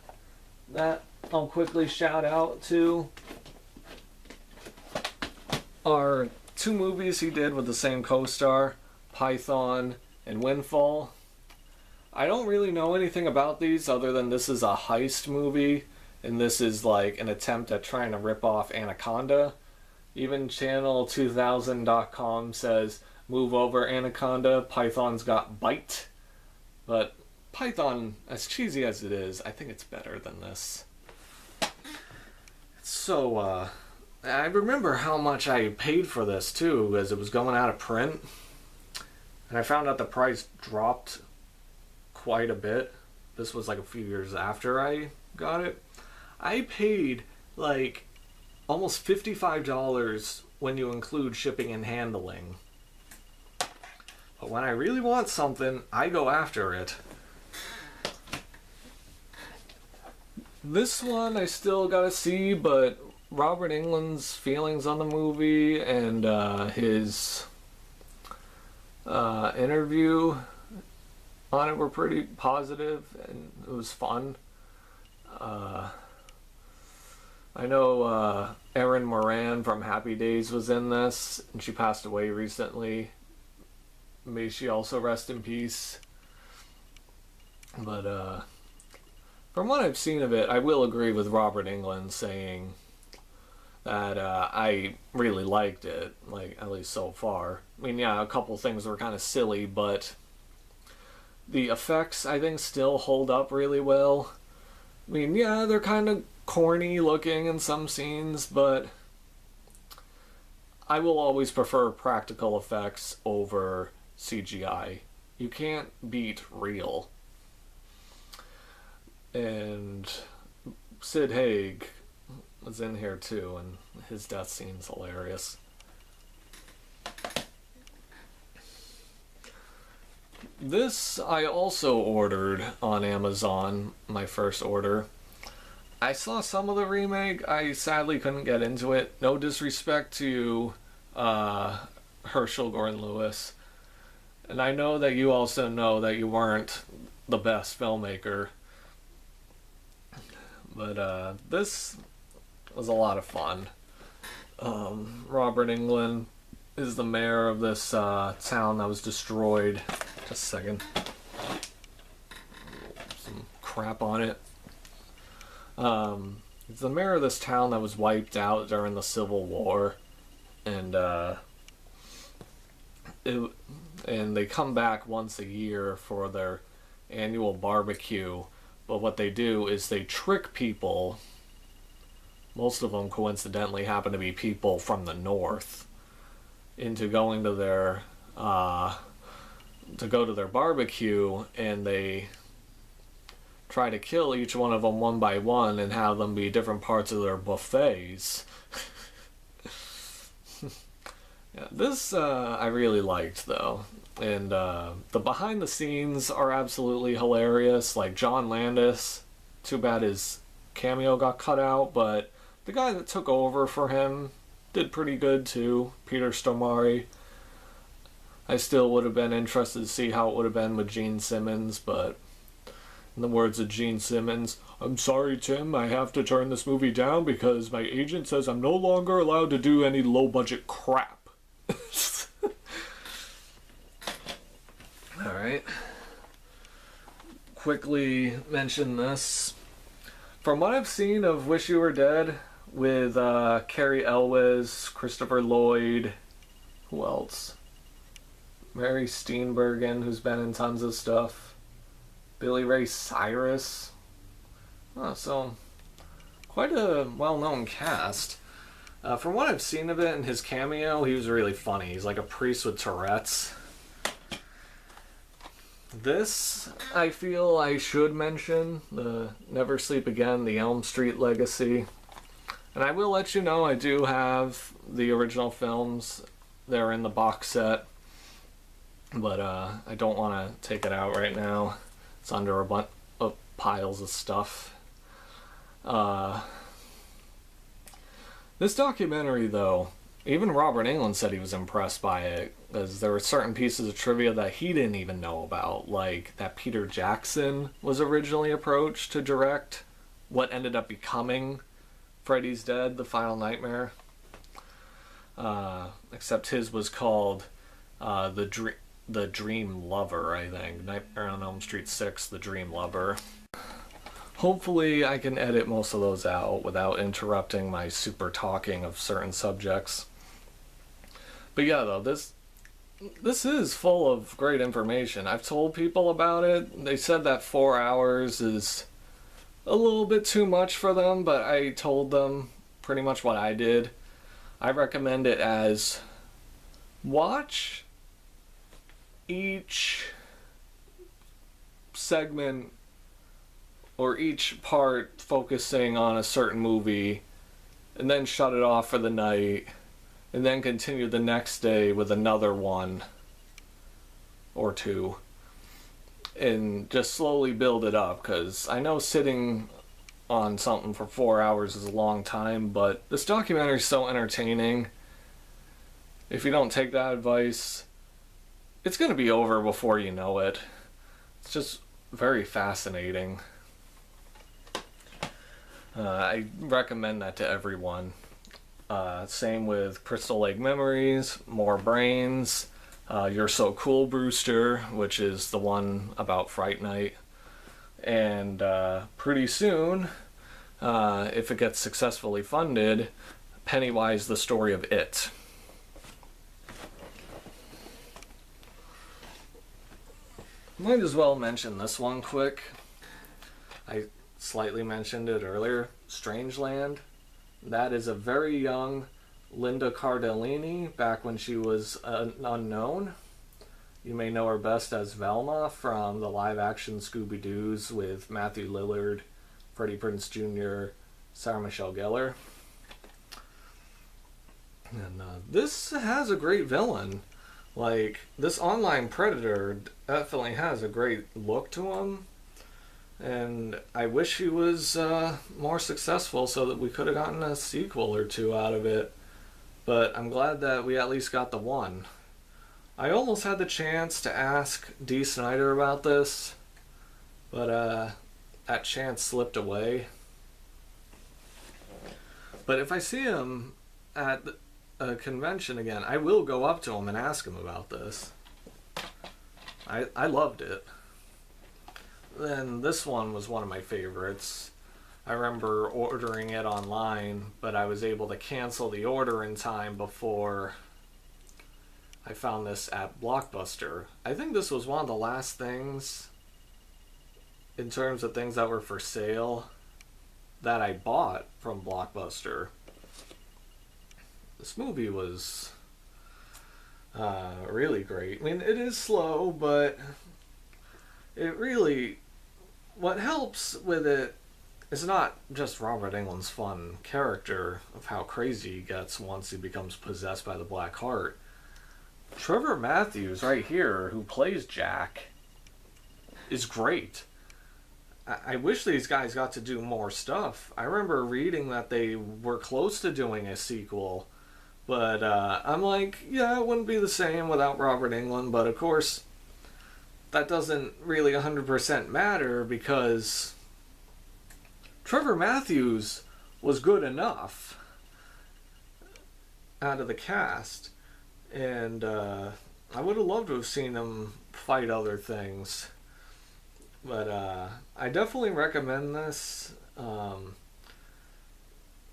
that I'll quickly shout out to are two movies he did with the same co-star, Python and Windfall. I don't really know anything about these other than this is a heist movie, and this is like an attempt at trying to rip off Anaconda. Even channel2000.com says, "Move over, Anaconda, Python's got bite." But Python, as cheesy as it is, I think it's better than this. So, I remember how much I paid for this too, as it was going out of print. And I found out the price dropped quite a bit. This was like a few years after I got it. I paid like almost $55 when you include shipping and handling. But when I really want something, I go after it. This one I still gotta see, but Robert Englund's feelings on the movie and his interview on it were pretty positive, and it was fun. I know Erin Moran from Happy Days was in this, and she passed away recently. May she also rest in peace. But from what I've seen of it, I will agree with Robert Englund saying that I really liked it, like, at least so far. I mean, yeah, a couple things were kind of silly, but the effects, I think, still hold up really well. I mean, yeah, they're kind of corny looking in some scenes, but I will always prefer practical effects over CGI. You can't beat real. And Sid Haig was in here too, and his death scene's hilarious. This I also ordered on Amazon, my first order. I saw some of the remake. I sadly couldn't get into it. No disrespect to Herschel Gordon Lewis. And I know that you also know that you weren't the best filmmaker. But this was a lot of fun. Robert Englund is the mayor of this town that was destroyed. Just a second. Some crap on it. He's the mayor of this town that was wiped out during the Civil War. And they come back once a year for their annual barbecue. But what they do is they trick people. Most of them coincidentally happen to be people from the north, into going to their barbecue, and they try to kill each one of them one by one and have them be different parts of their buffets. Yeah, this I really liked though, and the behind the scenes are absolutely hilarious. Like John Landis, too bad his cameo got cut out, but the guy that took over for him did pretty good too, Peter Stormare. I still would have been interested to see how it would have been with Gene Simmons, but in the words of Gene Simmons, "I'm sorry, Tim, I have to turn this movie down because my agent says I'm no longer allowed to do any low-budget crap." Alright. Quickly mention this. From what I've seen of Wish You Were Dead, with Cary Elwes, Christopher Lloyd, who else? Mary Steenburgen, who's been in tons of stuff. Billy Ray Cyrus. Oh, so quite a well-known cast. From what I've seen of it and his cameo, he was really funny. He's like a priest with Tourette's. This, I feel I should mention, the Never Sleep Again, the Elm Street Legacy. And I will let you know I do have the original films. They're in the box set. But I don't want to take it out right now. It's under a bunch of piles of stuff. This documentary, though, even Robert Englund said he was impressed by it, because there were certain pieces of trivia that he didn't even know about, like that Peter Jackson was originally approached to direct what ended up becoming Freddy's Dead, The Final Nightmare. Except his was called The Dream Lover, I think. Nightmare on Elm Street 6, The Dream Lover. Hopefully I can edit most of those out without interrupting my super talking of certain subjects. But yeah, though, this is full of great information. I've told people about it. They said that 4 hours is a little bit too much for them, but I told them pretty much what I did. I recommend it as watch each segment or each part focusing on a certain movie, and then shut it off for the night, and then continue the next day with another one or two, and just slowly build it up, because I know sitting on something for 4 hours is a long time, but this documentary is so entertaining. If you don't take that advice, it's going to be over before you know it. It's just very fascinating. I recommend that to everyone. Same with Crystal Lake Memories, More Brains, You're So Cool, Brewster, which is the one about Fright Night. And pretty soon, if it gets successfully funded, Pennywise, the Story of It. Might as well mention this one quick. I slightly mentioned it earlier. Strangeland. That is a very young Linda Cardellini, back when she was an unknown. You may know her best as Velma from the live-action Scooby-Doos with Matthew Lillard, Freddie Prinze Jr., Sarah Michelle Gellar. And this has a great villain. Like, this online predator definitely has a great look to him. And I wish he was more successful so that we could have gotten a sequel or two out of it. But I'm glad that we at least got the one. I almost had the chance to ask Dee Snider about this, but that chance slipped away. But if I see him at a convention again, I will go up to him and ask him about this. I loved it. Then this one was one of my favorites. I remember ordering it online, but I was able to cancel the order in time before I found this at Blockbuster. I think this was one of the last things, in terms of things that were for sale, that I bought from Blockbuster. This movie was really great. I mean, it is slow, but it really, what helps with it is not just Robert Englund's fun character of how crazy he gets once he becomes possessed by the Black Heart. Trevor Matthews right here, who plays Jack, is great. I wish these guys got to do more stuff. I remember reading that they were close to doing a sequel, but I'm like, yeah, it wouldn't be the same without Robert Englund, but of course that doesn't really 100% matter because Trevor Matthews was good enough out of the cast, and I would have loved to have seen him fight other things. But I definitely recommend this.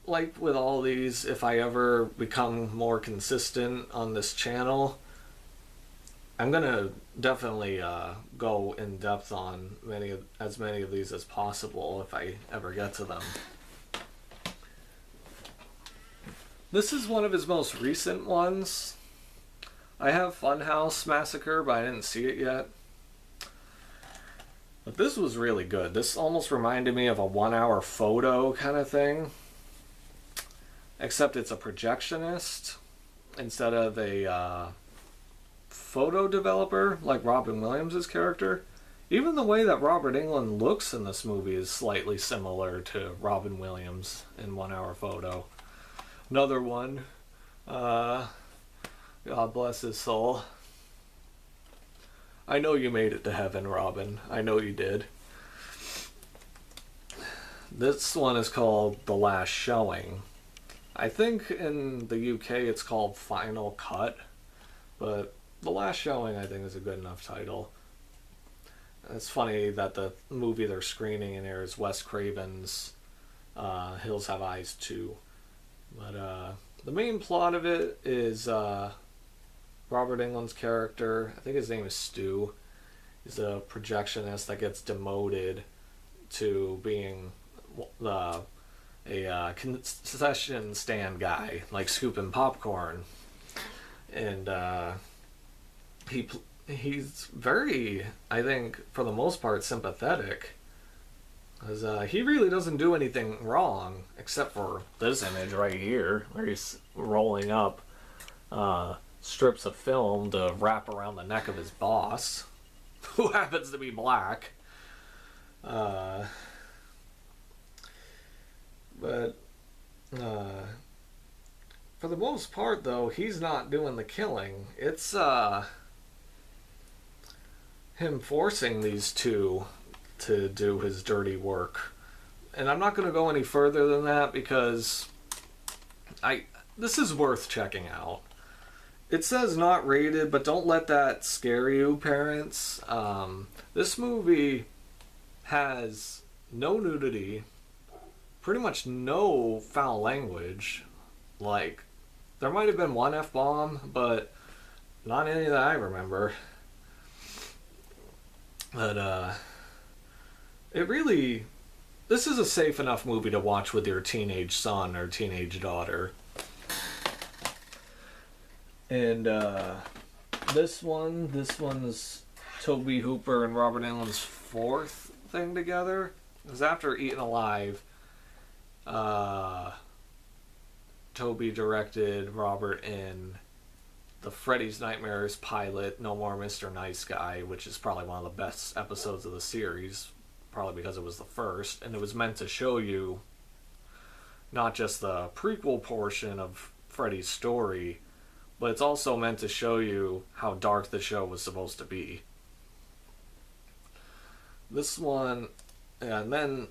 Like with all these, if I ever become more consistent on this channel, I'm gonna definitely go in depth on as many of these as possible if I ever get to them. This is one of his most recent ones. I have Funhouse Massacre, but I didn't see it yet. But this was really good. This almost reminded me of a 1 hour photo kind of thing. Except it's a projectionist instead of a photo developer like Robin Williams' character. Even the way that Robert Englund looks in this movie is slightly similar to Robin Williams in 1 hour photo. Another one. God bless his soul. I know you made it to heaven, Robin. I know you did. This one is called The Last Showing. I think in the UK it's called Final Cut, but The Last Showing I think is a good enough title. It's funny that the movie they're screening in here is Wes Craven's Hills Have Eyes 2. But the main plot of it is Robert Englund's character, I think his name is Stu, is a projectionist that gets demoted to being a concession stand guy, like scooping popcorn. And he's very, I think, for the most part, sympathetic. Because he really doesn't do anything wrong, except for this image right here, where he's rolling up strips of film to wrap around the neck of his boss, who happens to be black. But for the most part, though, he's not doing the killing. It's him forcing these two to do his dirty work. And I'm not going to go any further than that because this is worth checking out. It says not rated, but don't let that scare you, parents. This movie has no nudity, pretty much no foul language. Like, there might have been one F-bomb, but not any that I remember. But, this is a safe enough movie to watch with your teenage son or teenage daughter. And, this one's Tobe Hooper and Robert Englund's fourth thing together. It was after Eaten Alive. Tobe directed Robert in the Freddy's Nightmares pilot, No More Mr. Nice Guy, which is probably one of the best episodes of the series, probably because it was the first, and it was meant to show you not just the prequel portion of Freddy's story, but it's also meant to show you how dark the show was supposed to be. This one, and then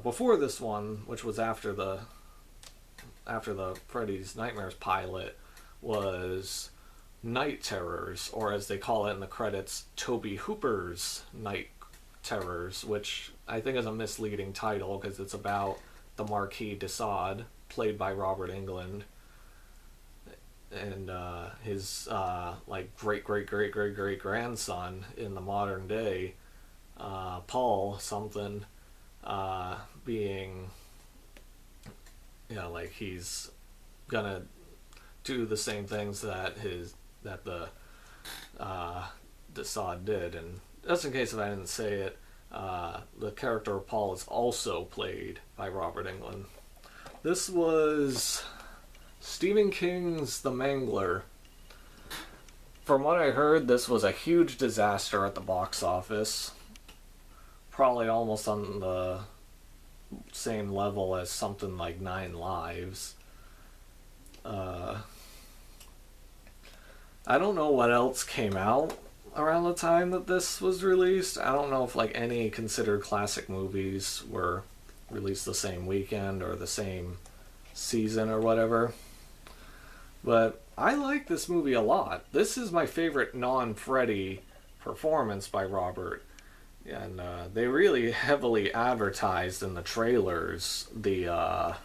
before this one, which was after the Freddy's Nightmares pilot, was Night Terrors, or as they call it in the credits, Tobe Hooper's Night Terrors, which I think is a misleading title because it's about the Marquis de Sade, played by Robert Englund, and his like great grandson in the modern day, Paul something, being, you know, like he's gonna do the same things that the de Sade did. And just in case if I didn't say it, the character of Paul is also played by Robert Englund. This was Stephen King's The Mangler. From what I heard, this was a huge disaster at the box office. Probably almost on the same level as something like 9 Lives. I don't know what else came out around the time that this was released. I don't know if like any considered classic movies were released the same weekend or the same season or whatever. But I like this movie a lot. This is my favorite non-Freddy performance by Robert. And they really heavily advertised in the trailers the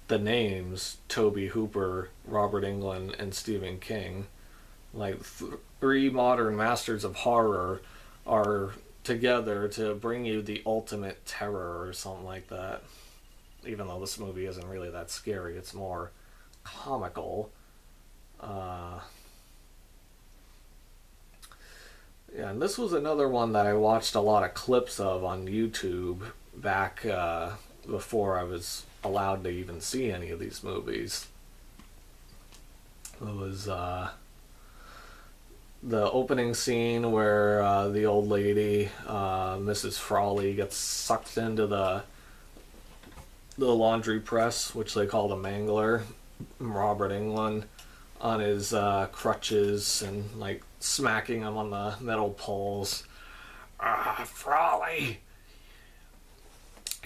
names Tobe Hooper, Robert Englund, and Stephen King. Like 3 modern masters of horror are together to bring you the ultimate terror or something like that. Even though this movie isn't really that scary, it's more comical. Yeah, and this was another one that I watched a lot of clips of on YouTube back before I was allowed to even see any of these movies. It was the opening scene where the old lady, Mrs. Frawley, gets sucked into the laundry press, which they call the Mangler. Robert Englund on his crutches and like smacking him on the metal poles. Frawley,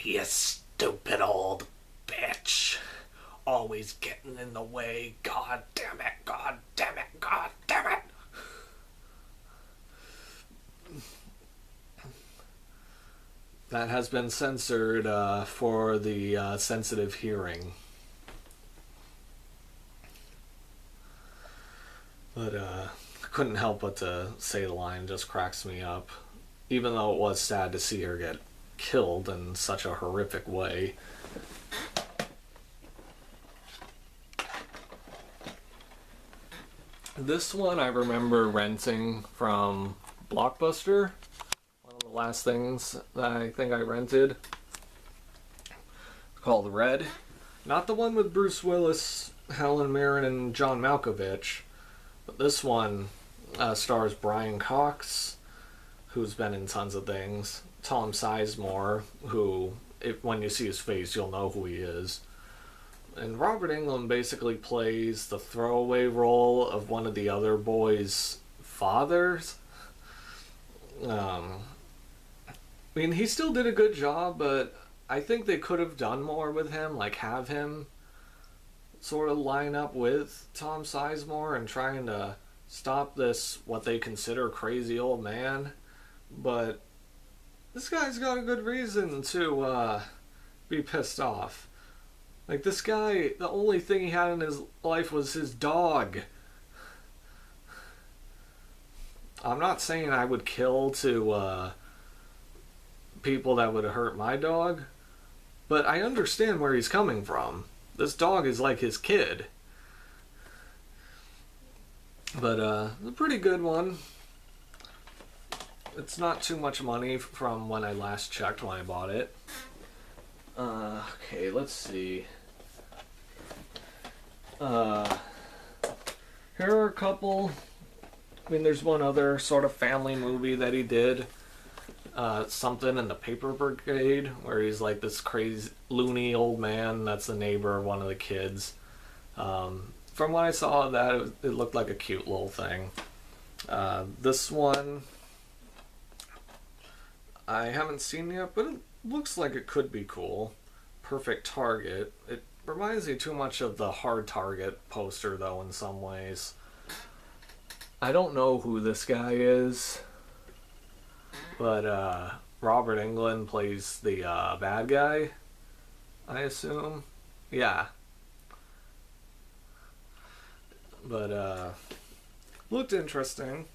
you stupid old bitch. Always getting in the way. God damn it, God damn it, God damn it. That has been censored for the sensitive hearing. But I couldn't help but to say the line. Just cracks me up. Even though it was sad to see her get killed in such a horrific way. This one I remember renting from Blockbuster. One of the last things that I think I rented. It's called Red. Not the one with Bruce Willis, Helen Mirren, and John Malkovich. But this one stars Brian Cox, who's been in tons of things. Tom Sizemore, who, when you see his face, you'll know who he is. And Robert Englund basically plays the throwaway role of one of the other boys' fathers. I mean, he still did a good job, but I think they could have done more with him, like have him sort of line up with Tom Sizemore and trying to stop this, what they consider crazy old man. But this guy's got a good reason to be pissed off. Like, this guy, the only thing he had in his life was his dog. I'm not saying I would kill to people that would hurt my dog, but I understand where he's coming from. This dog is like his kid. But a pretty good one. It's not too much money from when I last checked when I bought it. Okay, let's see. Here are a couple. I mean, there's one other sort of family movie that he did. Something in the Paper Brigade, where he's like this crazy, loony old man that's the neighbor of one of the kids. From what I saw of that, it looked like a cute little thing. This one, I haven't seen yet, but it looks like it could be cool. Perfect Target. It reminds me too much of the Hard Target poster, though, in some ways. I don't know who this guy is, but Robert Englund plays the bad guy, I assume. Yeah. But looked interesting.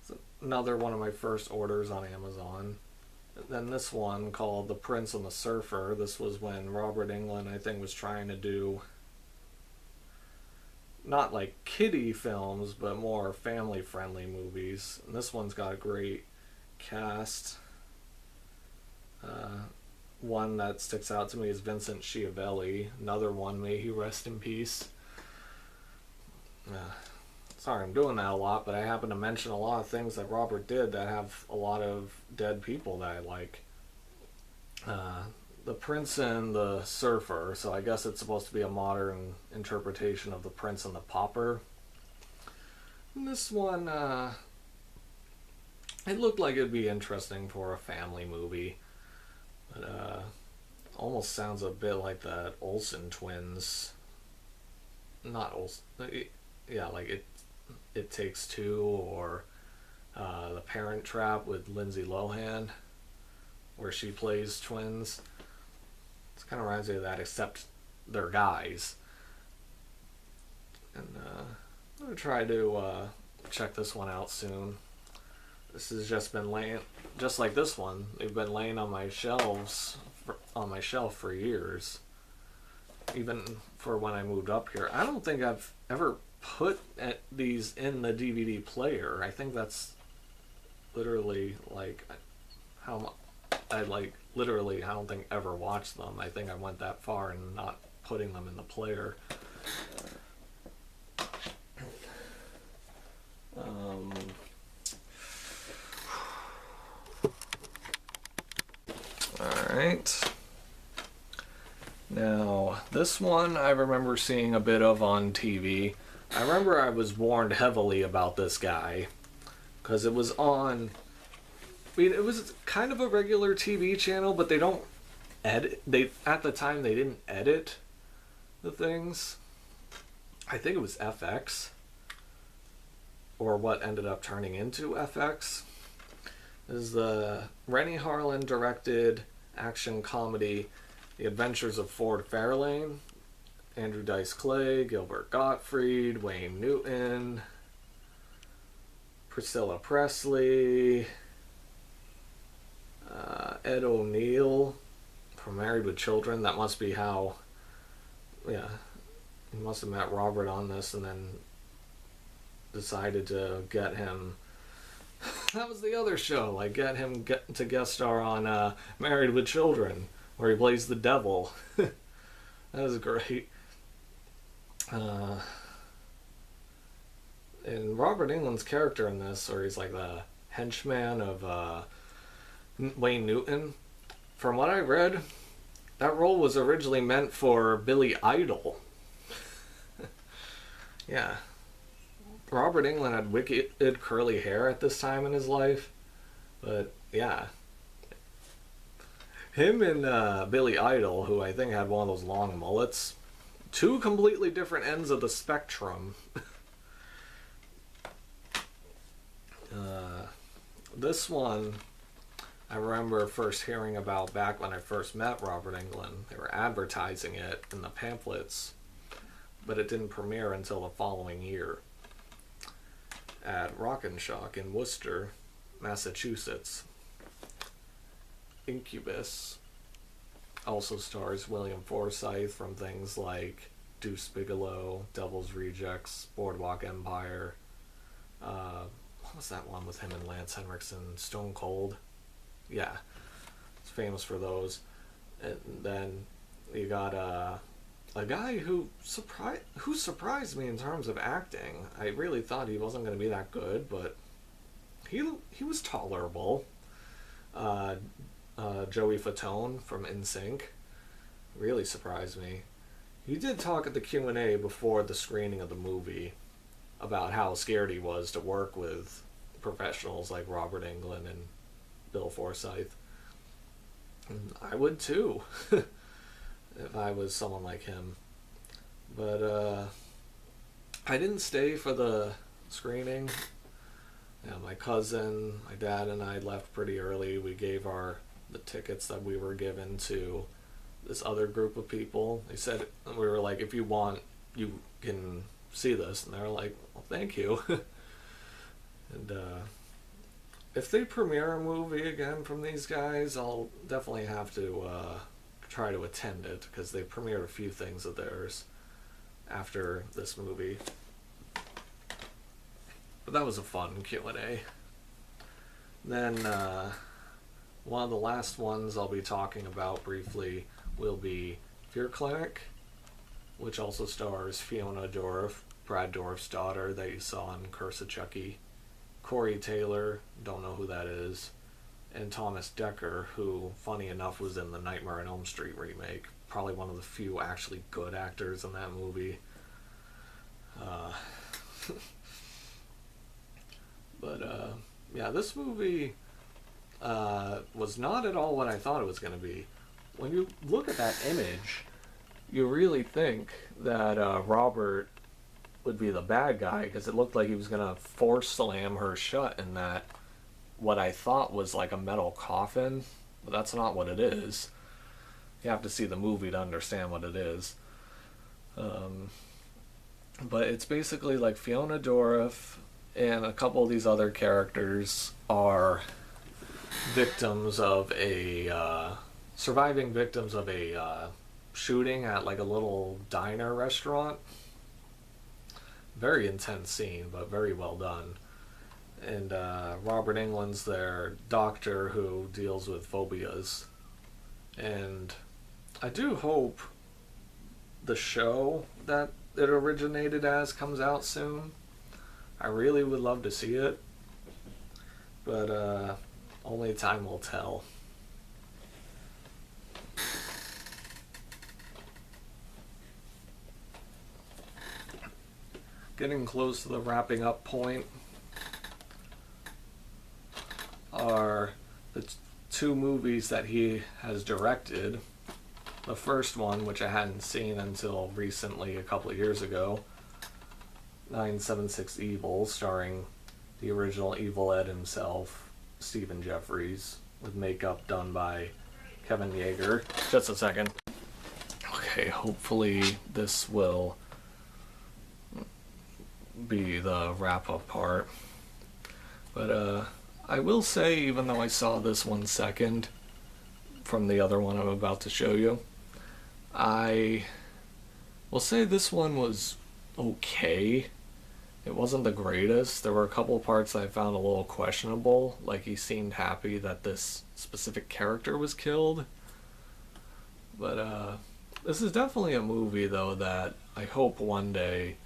It's another one of my first orders on Amazon. And then this one called The Prince and the Surfer. This was when Robert Englund, I think, was trying to do not like kiddie films, but more family-friendly movies. And this one's got a great cast. One that sticks out to me is Vincent Schiavelli. Another one, may he rest in peace. Sorry, I'm doing that a lot, but I happen to mention a lot of things that Robert did that have a lot of dead people that I like. The Prince and the Surfer, so I guess it's supposed to be a modern interpretation of The Prince and the Pauper. And this one, it looked like it'd be interesting for a family movie. But almost sounds a bit like the Olsen twins. Not Olsen. Yeah, like It Takes Two, or The Parent Trap with Lindsay Lohan, where she plays twins. It kind of reminds me of that, except they're guys. And I'm going to try to check this one out soon. This has just been laying, just like this one, they've been laying on my shelf for years. Even for when I moved up here. I don't think I've ever put these in the DVD player. I think that's literally like how I literally, I don't think ever watched them. I think I went that far in not putting them in the player. Alright. Now, this one I remember seeing a bit of on TV. I remember I was warned heavily about this guy, because it was on, I mean, it was kind of a regular TV channel, but they don't edit, at the time they didn't edit the things. I think it was FX, or what ended up turning into FX. This is the Rennie Harlin directed action comedy The Adventures of Ford Fairlane. Andrew Dice Clay, Gilbert Gottfried, Wayne Newton, Priscilla Presley, Ed O'Neill from Married with Children. That must be how, yeah, he must have met Robert on this and then decided to get him. That was the other show, like get him to guest star on Married with Children, where he plays the devil. That was great. And Robert Englund's character in this, or he's like the henchman of Wayne Newton, from what I read, that role was originally meant for Billy Idol. Yeah. Robert Englund had wicked curly hair at this time in his life, but yeah. Him and Billy Idol, who I think had one of those long mullets, two completely different ends of the spectrum. This one, I remember first hearing about back when I first met Robert Englund. They were advertising it in the pamphlets, but it didn't premiere until the following year at Rock and Shock in Worcester, Massachusetts. Incubus also stars William Forsythe from things like Deuce Bigalow, Devil's Rejects, Boardwalk Empire. What was that one with him and Lance Henriksen? Stone Cold. Yeah, it's famous for those. And then you got a guy who surprised me in terms of acting. I really thought he wasn't going to be that good, but he was tolerable. Joey Fatone from NSYNC really surprised me. He did talk at the Q&A before the screening of the movie about how scared he was to work with professionals like Robert Englund and Bill Forsythe. And I would too, if I was someone like him. But I didn't stay for the screening. Yeah, my cousin, my dad, and I left pretty early. We gave the tickets that we were given to this other group of people. They said, we were like, if you want, you can see this. And they were like, well, thank you. And if they premiere a movie again from these guys, I'll definitely have to try to attend it, because they premiered a few things of theirs after this movie. But that was a fun Q&A. Then one of the last ones I'll be talking about briefly will be Fear Clinic, which also stars Fiona Dorff, Brad Dourif's daughter that you saw in Curse of Chucky, Corey Taylor, don't know who that is, and Thomas Dekker, who, funny enough, was in the Nightmare on Elm Street remake. Probably one of the few actually good actors in that movie. But yeah, this movie was not at all what I thought it was going to be. When you look at that image, you really think that Robert would be the bad guy, because it looked like he was going to force slam her shut in that, what I thought was like a metal coffin, but that's not what it is. You have to see the movie to understand what it is. But it's basically like Fiona Dorff and a couple of these other characters are victims of surviving victims of a shooting at like a little diner restaurant. Very intense scene, but very well done. And Robert Englund's their doctor who deals with phobias. And I do hope the show that it originated as comes out soon. I really would love to see it, but only time will tell. Getting close to the wrapping up point are the two movies that he has directed. The first one, which I hadn't seen until recently, a couple of years ago, 976 Evil, starring the original Evil Ed himself, Stephen Jeffries, with makeup done by Kevin Yeager. Just a second. Okay, hopefully this will be the wrap-up part. But I will say, even though I saw this one second from the other one I'm about to show you, I will say this one was okay. It wasn't the greatest. There were a couple of parts that I found a little questionable, like he seemed happy that this specific character was killed. But this is definitely a movie, though, that I hope one day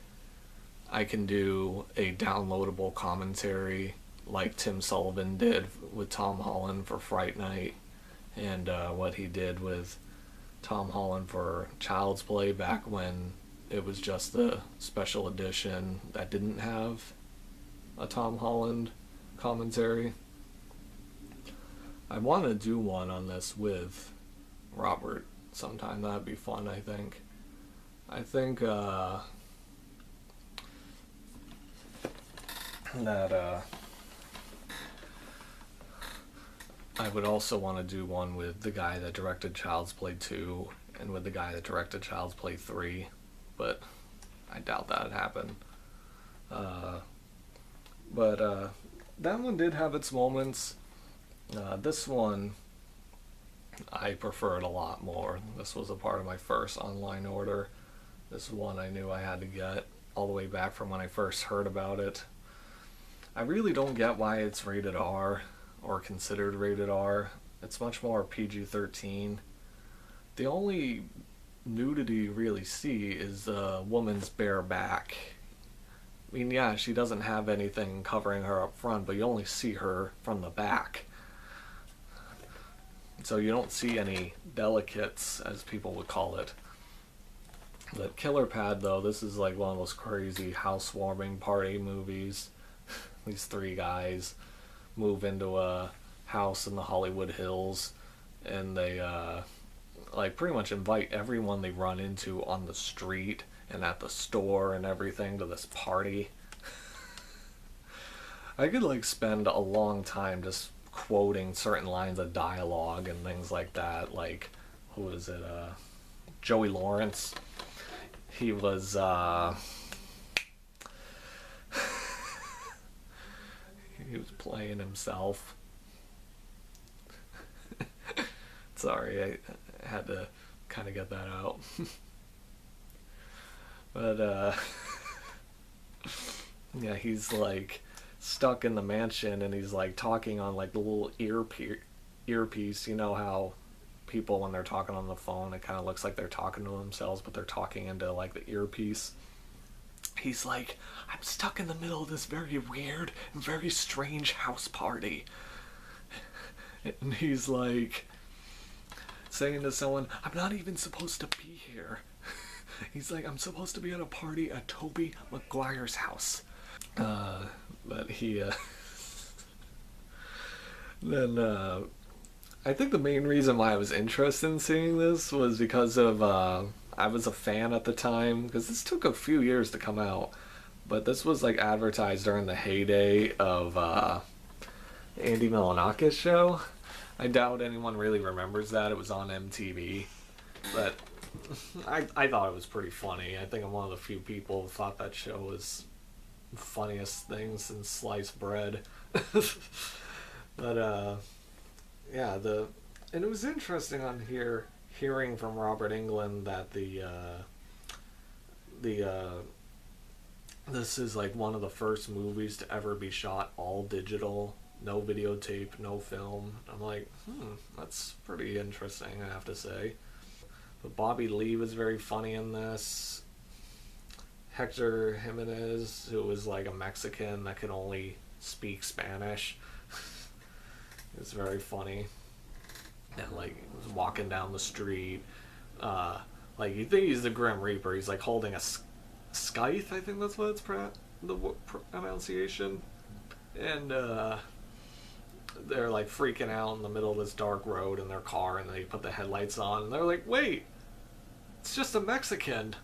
I can do a downloadable commentary like Tim Sullivan did with Tom Holland for Fright Night, and what he did with Tom Holland for Child's Play back when it was just the special edition that didn't have a Tom Holland commentary. I want to do one on this with Robert sometime. That'd be fun, I think. I think that I would also want to do one with the guy that directed Child's Play 2 and with the guy that directed Child's Play 3, but I doubt that'd happen. But that one did have its moments. This one I preferred a lot more. This was a part of my first online order. This one I knew I had to get all the way back from when I first heard about it. I really don't get why it's rated R or considered rated R. It's much more PG-13. The only nudity you really see is a woman's bare back. I mean, yeah, she doesn't have anything covering her up front, but you only see her from the back. So you don't see any delicates, as people would call it. But Killer Pad, though, this is like one of those crazy housewarming party movies. These three guys move into a house in the Hollywood Hills, and they like pretty much invite everyone they run into on the street and at the store and everything to this party. I could like spend a long time just quoting certain lines of dialogue and things like that. Like, who was it? Joey Lawrence. He was he was playing himself. Sorry, I had to kind of get that out. But yeah, he's like stuck in the mansion and he's like talking on like the little earpiece. You know how people, when they're talking on the phone, it kind of looks like they're talking to themselves, but they're talking into like the earpiece. He's like, I'm stuck in the middle of this very weird and very strange house party. And he's like saying to someone, I'm not even supposed to be here. He's like, I'm supposed to be at a party at Toby Maguire's house. But he, then, I think the main reason why I was interested in seeing this was because of, I was a fan at the time, because this took a few years to come out, but this was like advertised during the heyday of, Andy Milonakis show. I doubt anyone really remembers that. It was on MTV, but I thought it was pretty funny. I think I'm one of the few people who thought that show was the funniest thing since sliced bread. But yeah, and it was interesting on here hearing from Robert Englund that this is like one of the first movies to ever be shot all digital. No videotape, no film. I'm like, that's pretty interesting, I have to say. But Bobby Lee was very funny in this. Hector Jimenez, who was like a Mexican that could only speak Spanish, is very funny. And like, he was walking down the street. Like, you think he's the Grim Reaper. He's like holding a scythe, I think that's what it's the pronunciation. And they're like freaking out in the middle of this dark road in their car, and they put the headlights on, and they're like, wait, it's just a Mexican.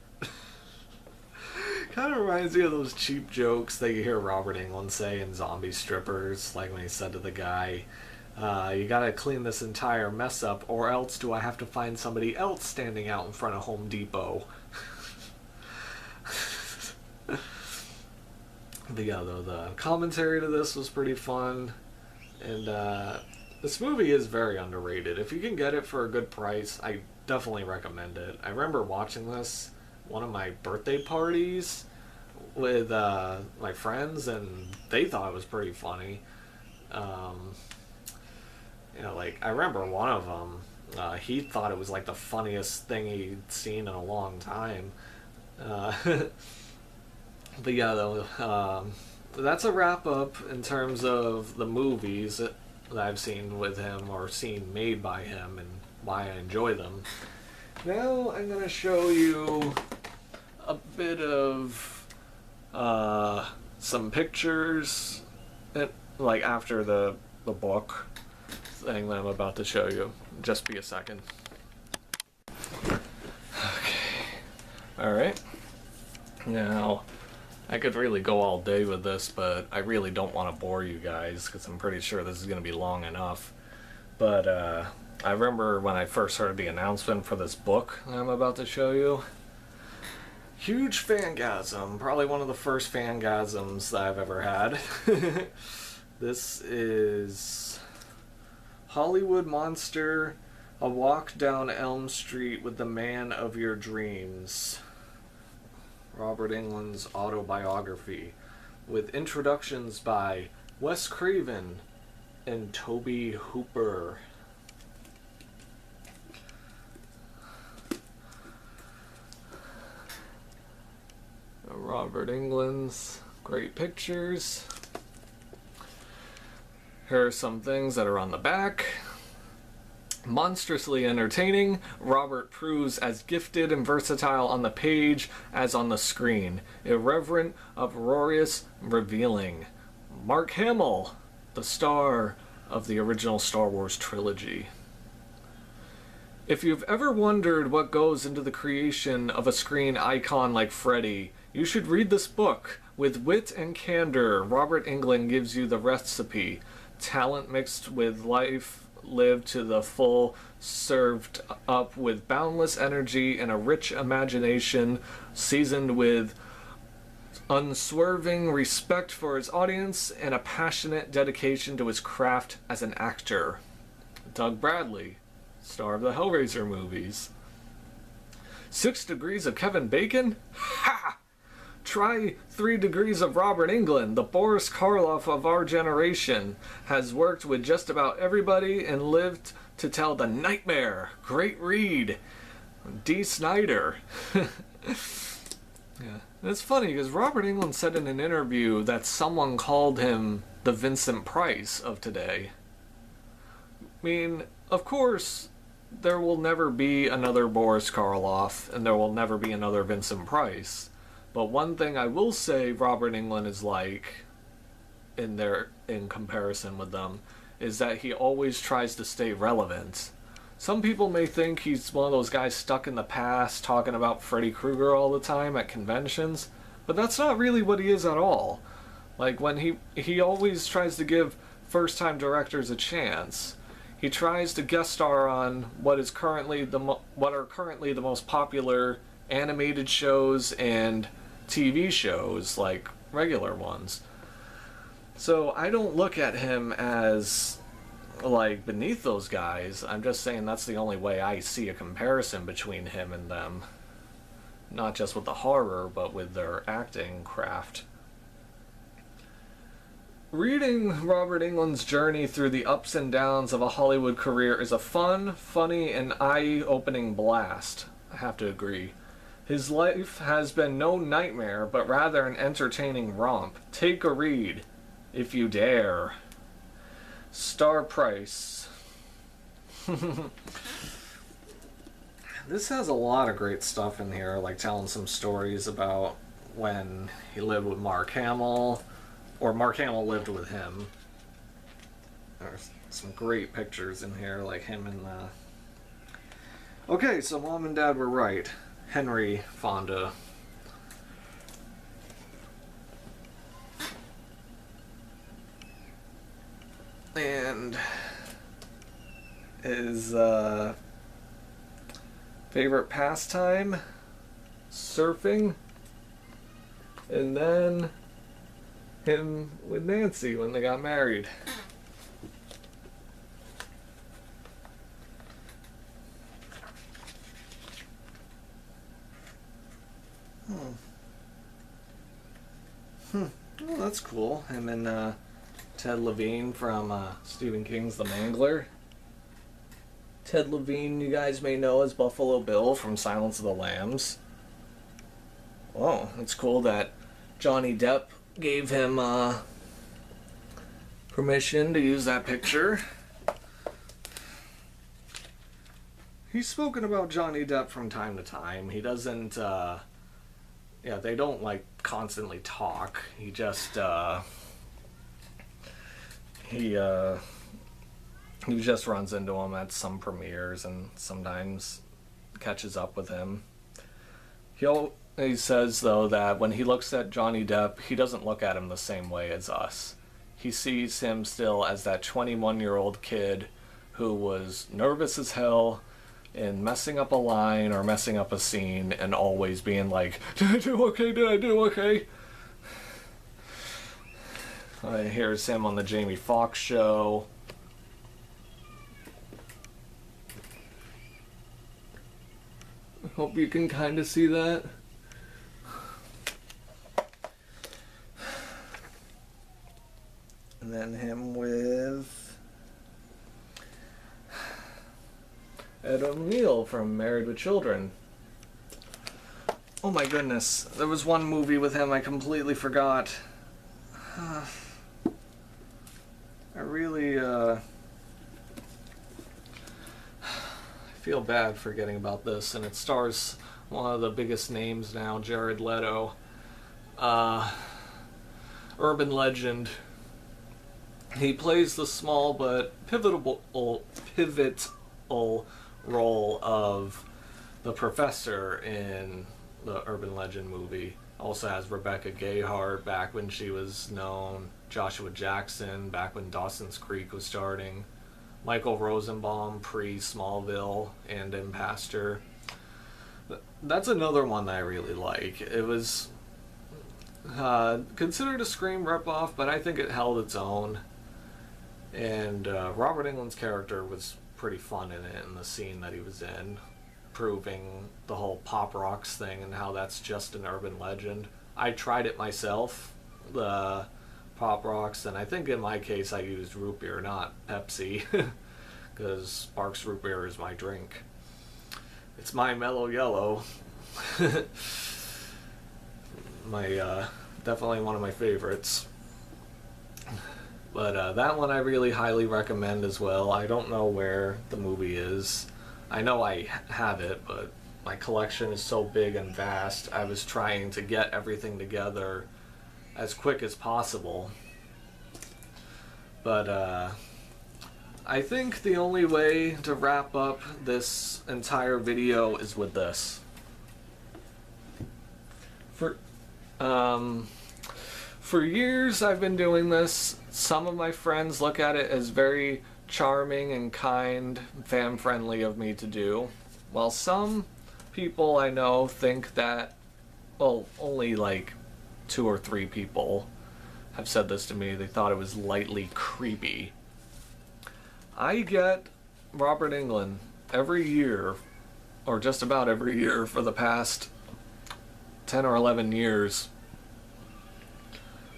Kind of reminds me of those cheap jokes that you hear Robert Englund say in Zombie Strippers, like when he said to the guy, you gotta clean this entire mess up, or else do I have to find somebody else standing out in front of Home Depot. But yeah, though, the commentary to this was pretty fun. And this movie is very underrated. If you can get it for a good price, I definitely recommend it. I remember watching this one of my birthday parties with my friends, and they thought it was pretty funny. You know, like, I remember one of them, he thought it was like the funniest thing he'd seen in a long time. But yeah, though, that's a wrap up in terms of the movies that I've seen with him or seen made by him and why I enjoy them. Now I'm going to show you a bit of some pictures, like after the book thing that I'm about to show you. Just be a second. Okay. Alright. Now, I could really go all day with this, but I really don't want to bore you guys because I'm pretty sure this is going to be long enough. But I remember when I first heard the announcement for this book that I'm about to show you. Huge fangasm. Probably one of the first fangasms that I've ever had. This is Hollywood Monster, A Walk Down Elm Street with the Man of Your Dreams. Robert Englund's autobiography, with introductions by Wes Craven and Toby Hooper. Robert Englund's great pictures. Here are some things that are on the back. Monstrously entertaining, Robert proves as gifted and versatile on the page as on the screen. Irreverent, uproarious, revealing. Mark Hamill, the star of the original Star Wars trilogy. If you've ever wondered what goes into the creation of a screen icon like Freddy, you should read this book. With wit and candor, Robert Englund gives you the recipe. Talent mixed with life lived to the full, served up with boundless energy and a rich imagination, seasoned with unswerving respect for his audience and a passionate dedication to his craft as an actor. Doug Bradley, star of the Hellraiser movies. 6 degrees of Kevin Bacon? Ha! Try 3 degrees of Robert Englund. The Boris Karloff of our generation has worked with just about everybody and lived to tell the nightmare. Great read. D. Snyder. Yeah. It's funny because Robert Englund said in an interview that someone called him the Vincent Price of today. I mean, of course, there will never be another Boris Karloff and there will never be another Vincent Price. But one thing I will say Robert Englund is like, in comparison with them, is that he always tries to stay relevant. Some people may think he's one of those guys stuck in the past talking about Freddy Krueger all the time at conventions, but that's not really what he is at all. Like, when he always tries to give first-time directors a chance. He tries to guest star on what are currently the most popular animated shows and TV shows, like regular ones. So I don't look at him as like beneath those guys. I'm just saying that's the only way I see a comparison between him and them. Not just with the horror, but with their acting craft. Reading Robert Englund's journey through the ups and downs of a Hollywood career is a fun, funny, and eye-opening blast. I have to agree. His life has been no nightmare, but rather an entertaining romp. Take a read, if you dare. Star Price. This has a lot of great stuff in here, like telling some stories about when he lived with Mark Hamill, or Mark Hamill lived with him. There's some great pictures in here, like him and Okay, so Mom and Dad were right. Henry Fonda. And his favorite pastime, surfing, and then him with Nancy when they got married. Well, that's cool. Him and Ted Levine from Stephen King's The Mangler. Ted Levine, you guys may know as Buffalo Bill from Silence of the Lambs. Oh, it's cool that Johnny Depp gave him permission to use that picture. He's spoken about Johnny Depp from time to time. He doesn't yeah, they don't like constantly talk. He just he just runs into him at some premieres and sometimes catches up with him. He says, though, that when he looks at Johnny Depp, he doesn't look at him the same way as us. He sees him still as that 21-year-old kid who was nervous as hell and messing up a line or messing up a scene and always being like, did I do okay? Did I do okay? Here's him on the Jamie Foxx show. I hope you can kind of see that. And then him with Ed O'Neill from Married with Children. Oh my goodness, there was one movie with him I completely forgot. I really feel bad forgetting about this, and it stars one of the biggest names now, Jared Leto. Urban legend. He plays the small but pivotal role of the professor in the Urban Legend movie. Also has Rebecca Gayheart back when she was known, Joshua Jackson back when Dawson's Creek was starting, Michael Rosenbaum pre-Smallville and Impastor. That's another one that I really like. It was considered a Scream ripoff, but I think it held its own. And Robert Englund's character was pretty fun in it, in the scene that he was in, proving the whole Pop Rocks thing and how that's just an urban legend. I tried it myself, the Pop Rocks, and I think in my case I used root beer, not Pepsi, because Sparks root beer is my drink. It's my mellow yellow. Definitely one of my favorites. But that one I really highly recommend as well. I don't know where the movie is. I know I have it, but my collection is so big and vast. I was trying to get everything together as quick as possible. But I think the only way to wrap up this entire video is with this. For years I've been doing this. Some of my friends look at it as very charming and kind, fan-friendly of me to do, while some people I know think that, well, only like 2 or 3 people have said this to me. They thought it was lightly creepy. I get Robert Englund every year, or just about every year for the past 10 or 11 years.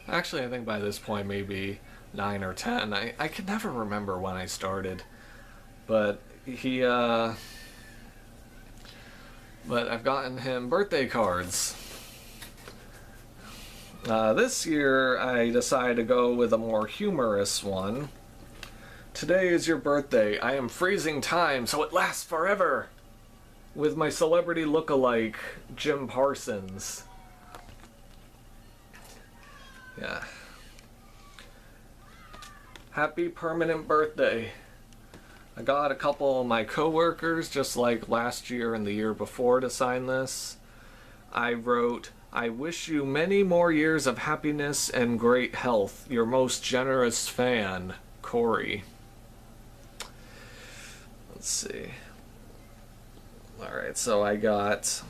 Actually, I think by this point maybe 9 or 10. I can never remember when I started. But but I've gotten him birthday cards. This year I decided to go with a more humorous one. Today is your birthday. I am freezing time so it lasts forever. With my celebrity look-alike, Jim Parsons. Yeah. Happy permanent birthday. I got a couple of my coworkers, just like last year and the year before, to sign this. I wrote, I wish you many more years of happiness and great health. Your most generous fan, Corey. Let's see. Alright, so I got...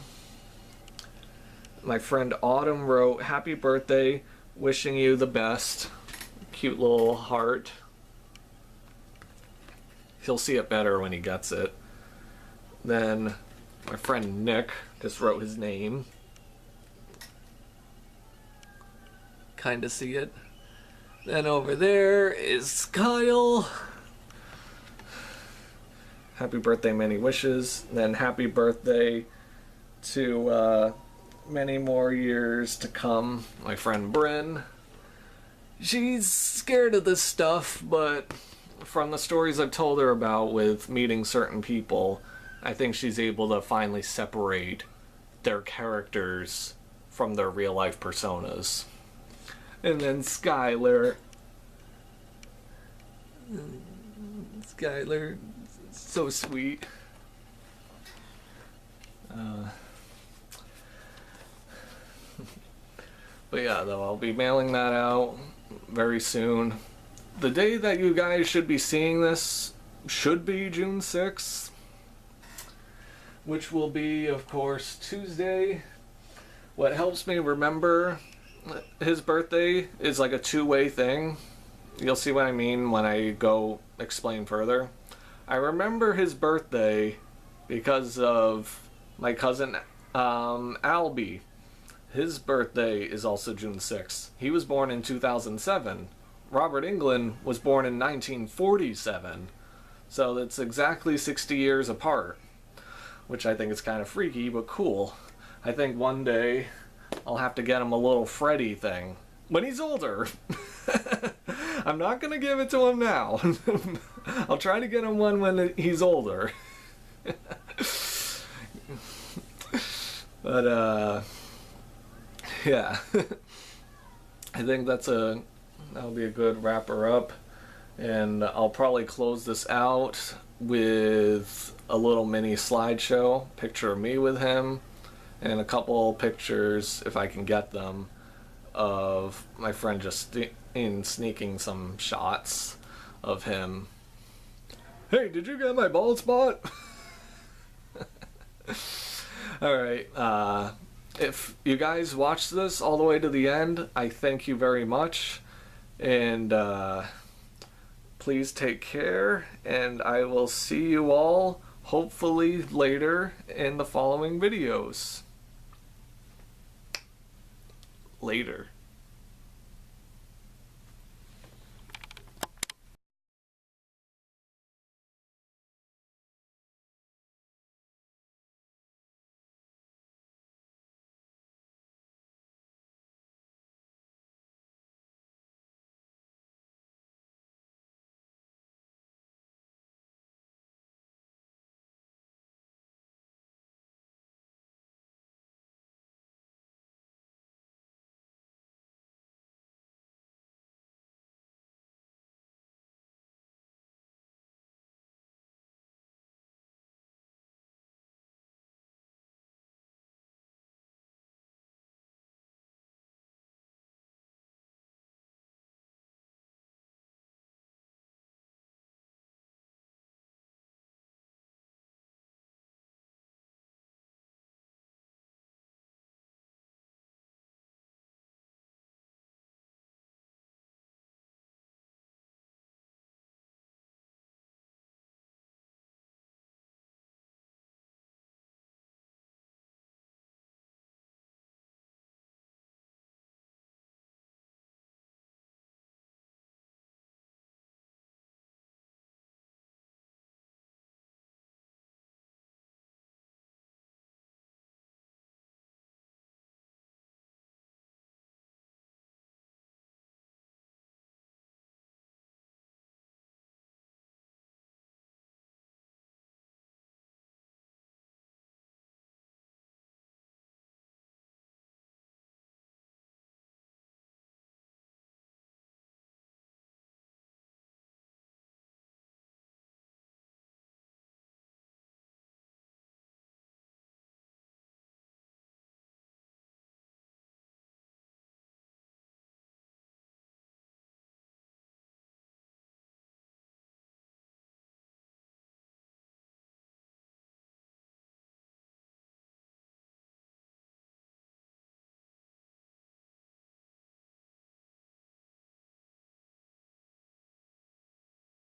My friend Autumn wrote, happy birthday, wishing you the best. Cute little heart. He'll see it better when he gets it. Then my friend Nick just wrote his name. Kinda see it. Then over there is Kyle. Happy birthday, many wishes. Then happy birthday to many more years to come, my friend Bryn. She's scared of this stuff, but from the stories I've told her about with meeting certain people, I think she's able to finally separate their characters from their real life personas. And then Skylar, so sweet. But yeah, though, I'll be mailing that out very soon. The day that you guys should be seeing this should be June 6th, which will be, of course, Tuesday. What helps me remember his birthday is like a two-way thing. You'll see what I mean when I go explain further. I remember his birthday because of my cousin Albie. His birthday is also June 6th. He was born in 2007. Robert Englund was born in 1947. So that's exactly 60 years apart, which I think is kind of freaky, but cool. I think one day I'll have to get him a little Freddy thing when he's older. I'm not going to give it to him now. I'll try to get him one when he's older. But, yeah. I think that'll be a good wrapper up. And I'll probably close this out with a little mini slideshow, picture of me with him, and a couple pictures, if I can get them, of my friend just sneaking some shots of him. Hey, did you get my bald spot? Alright, if you guys watched this all the way to the end, I thank you very much. And please take care, and I will see you all hopefully later in the following videos. Later.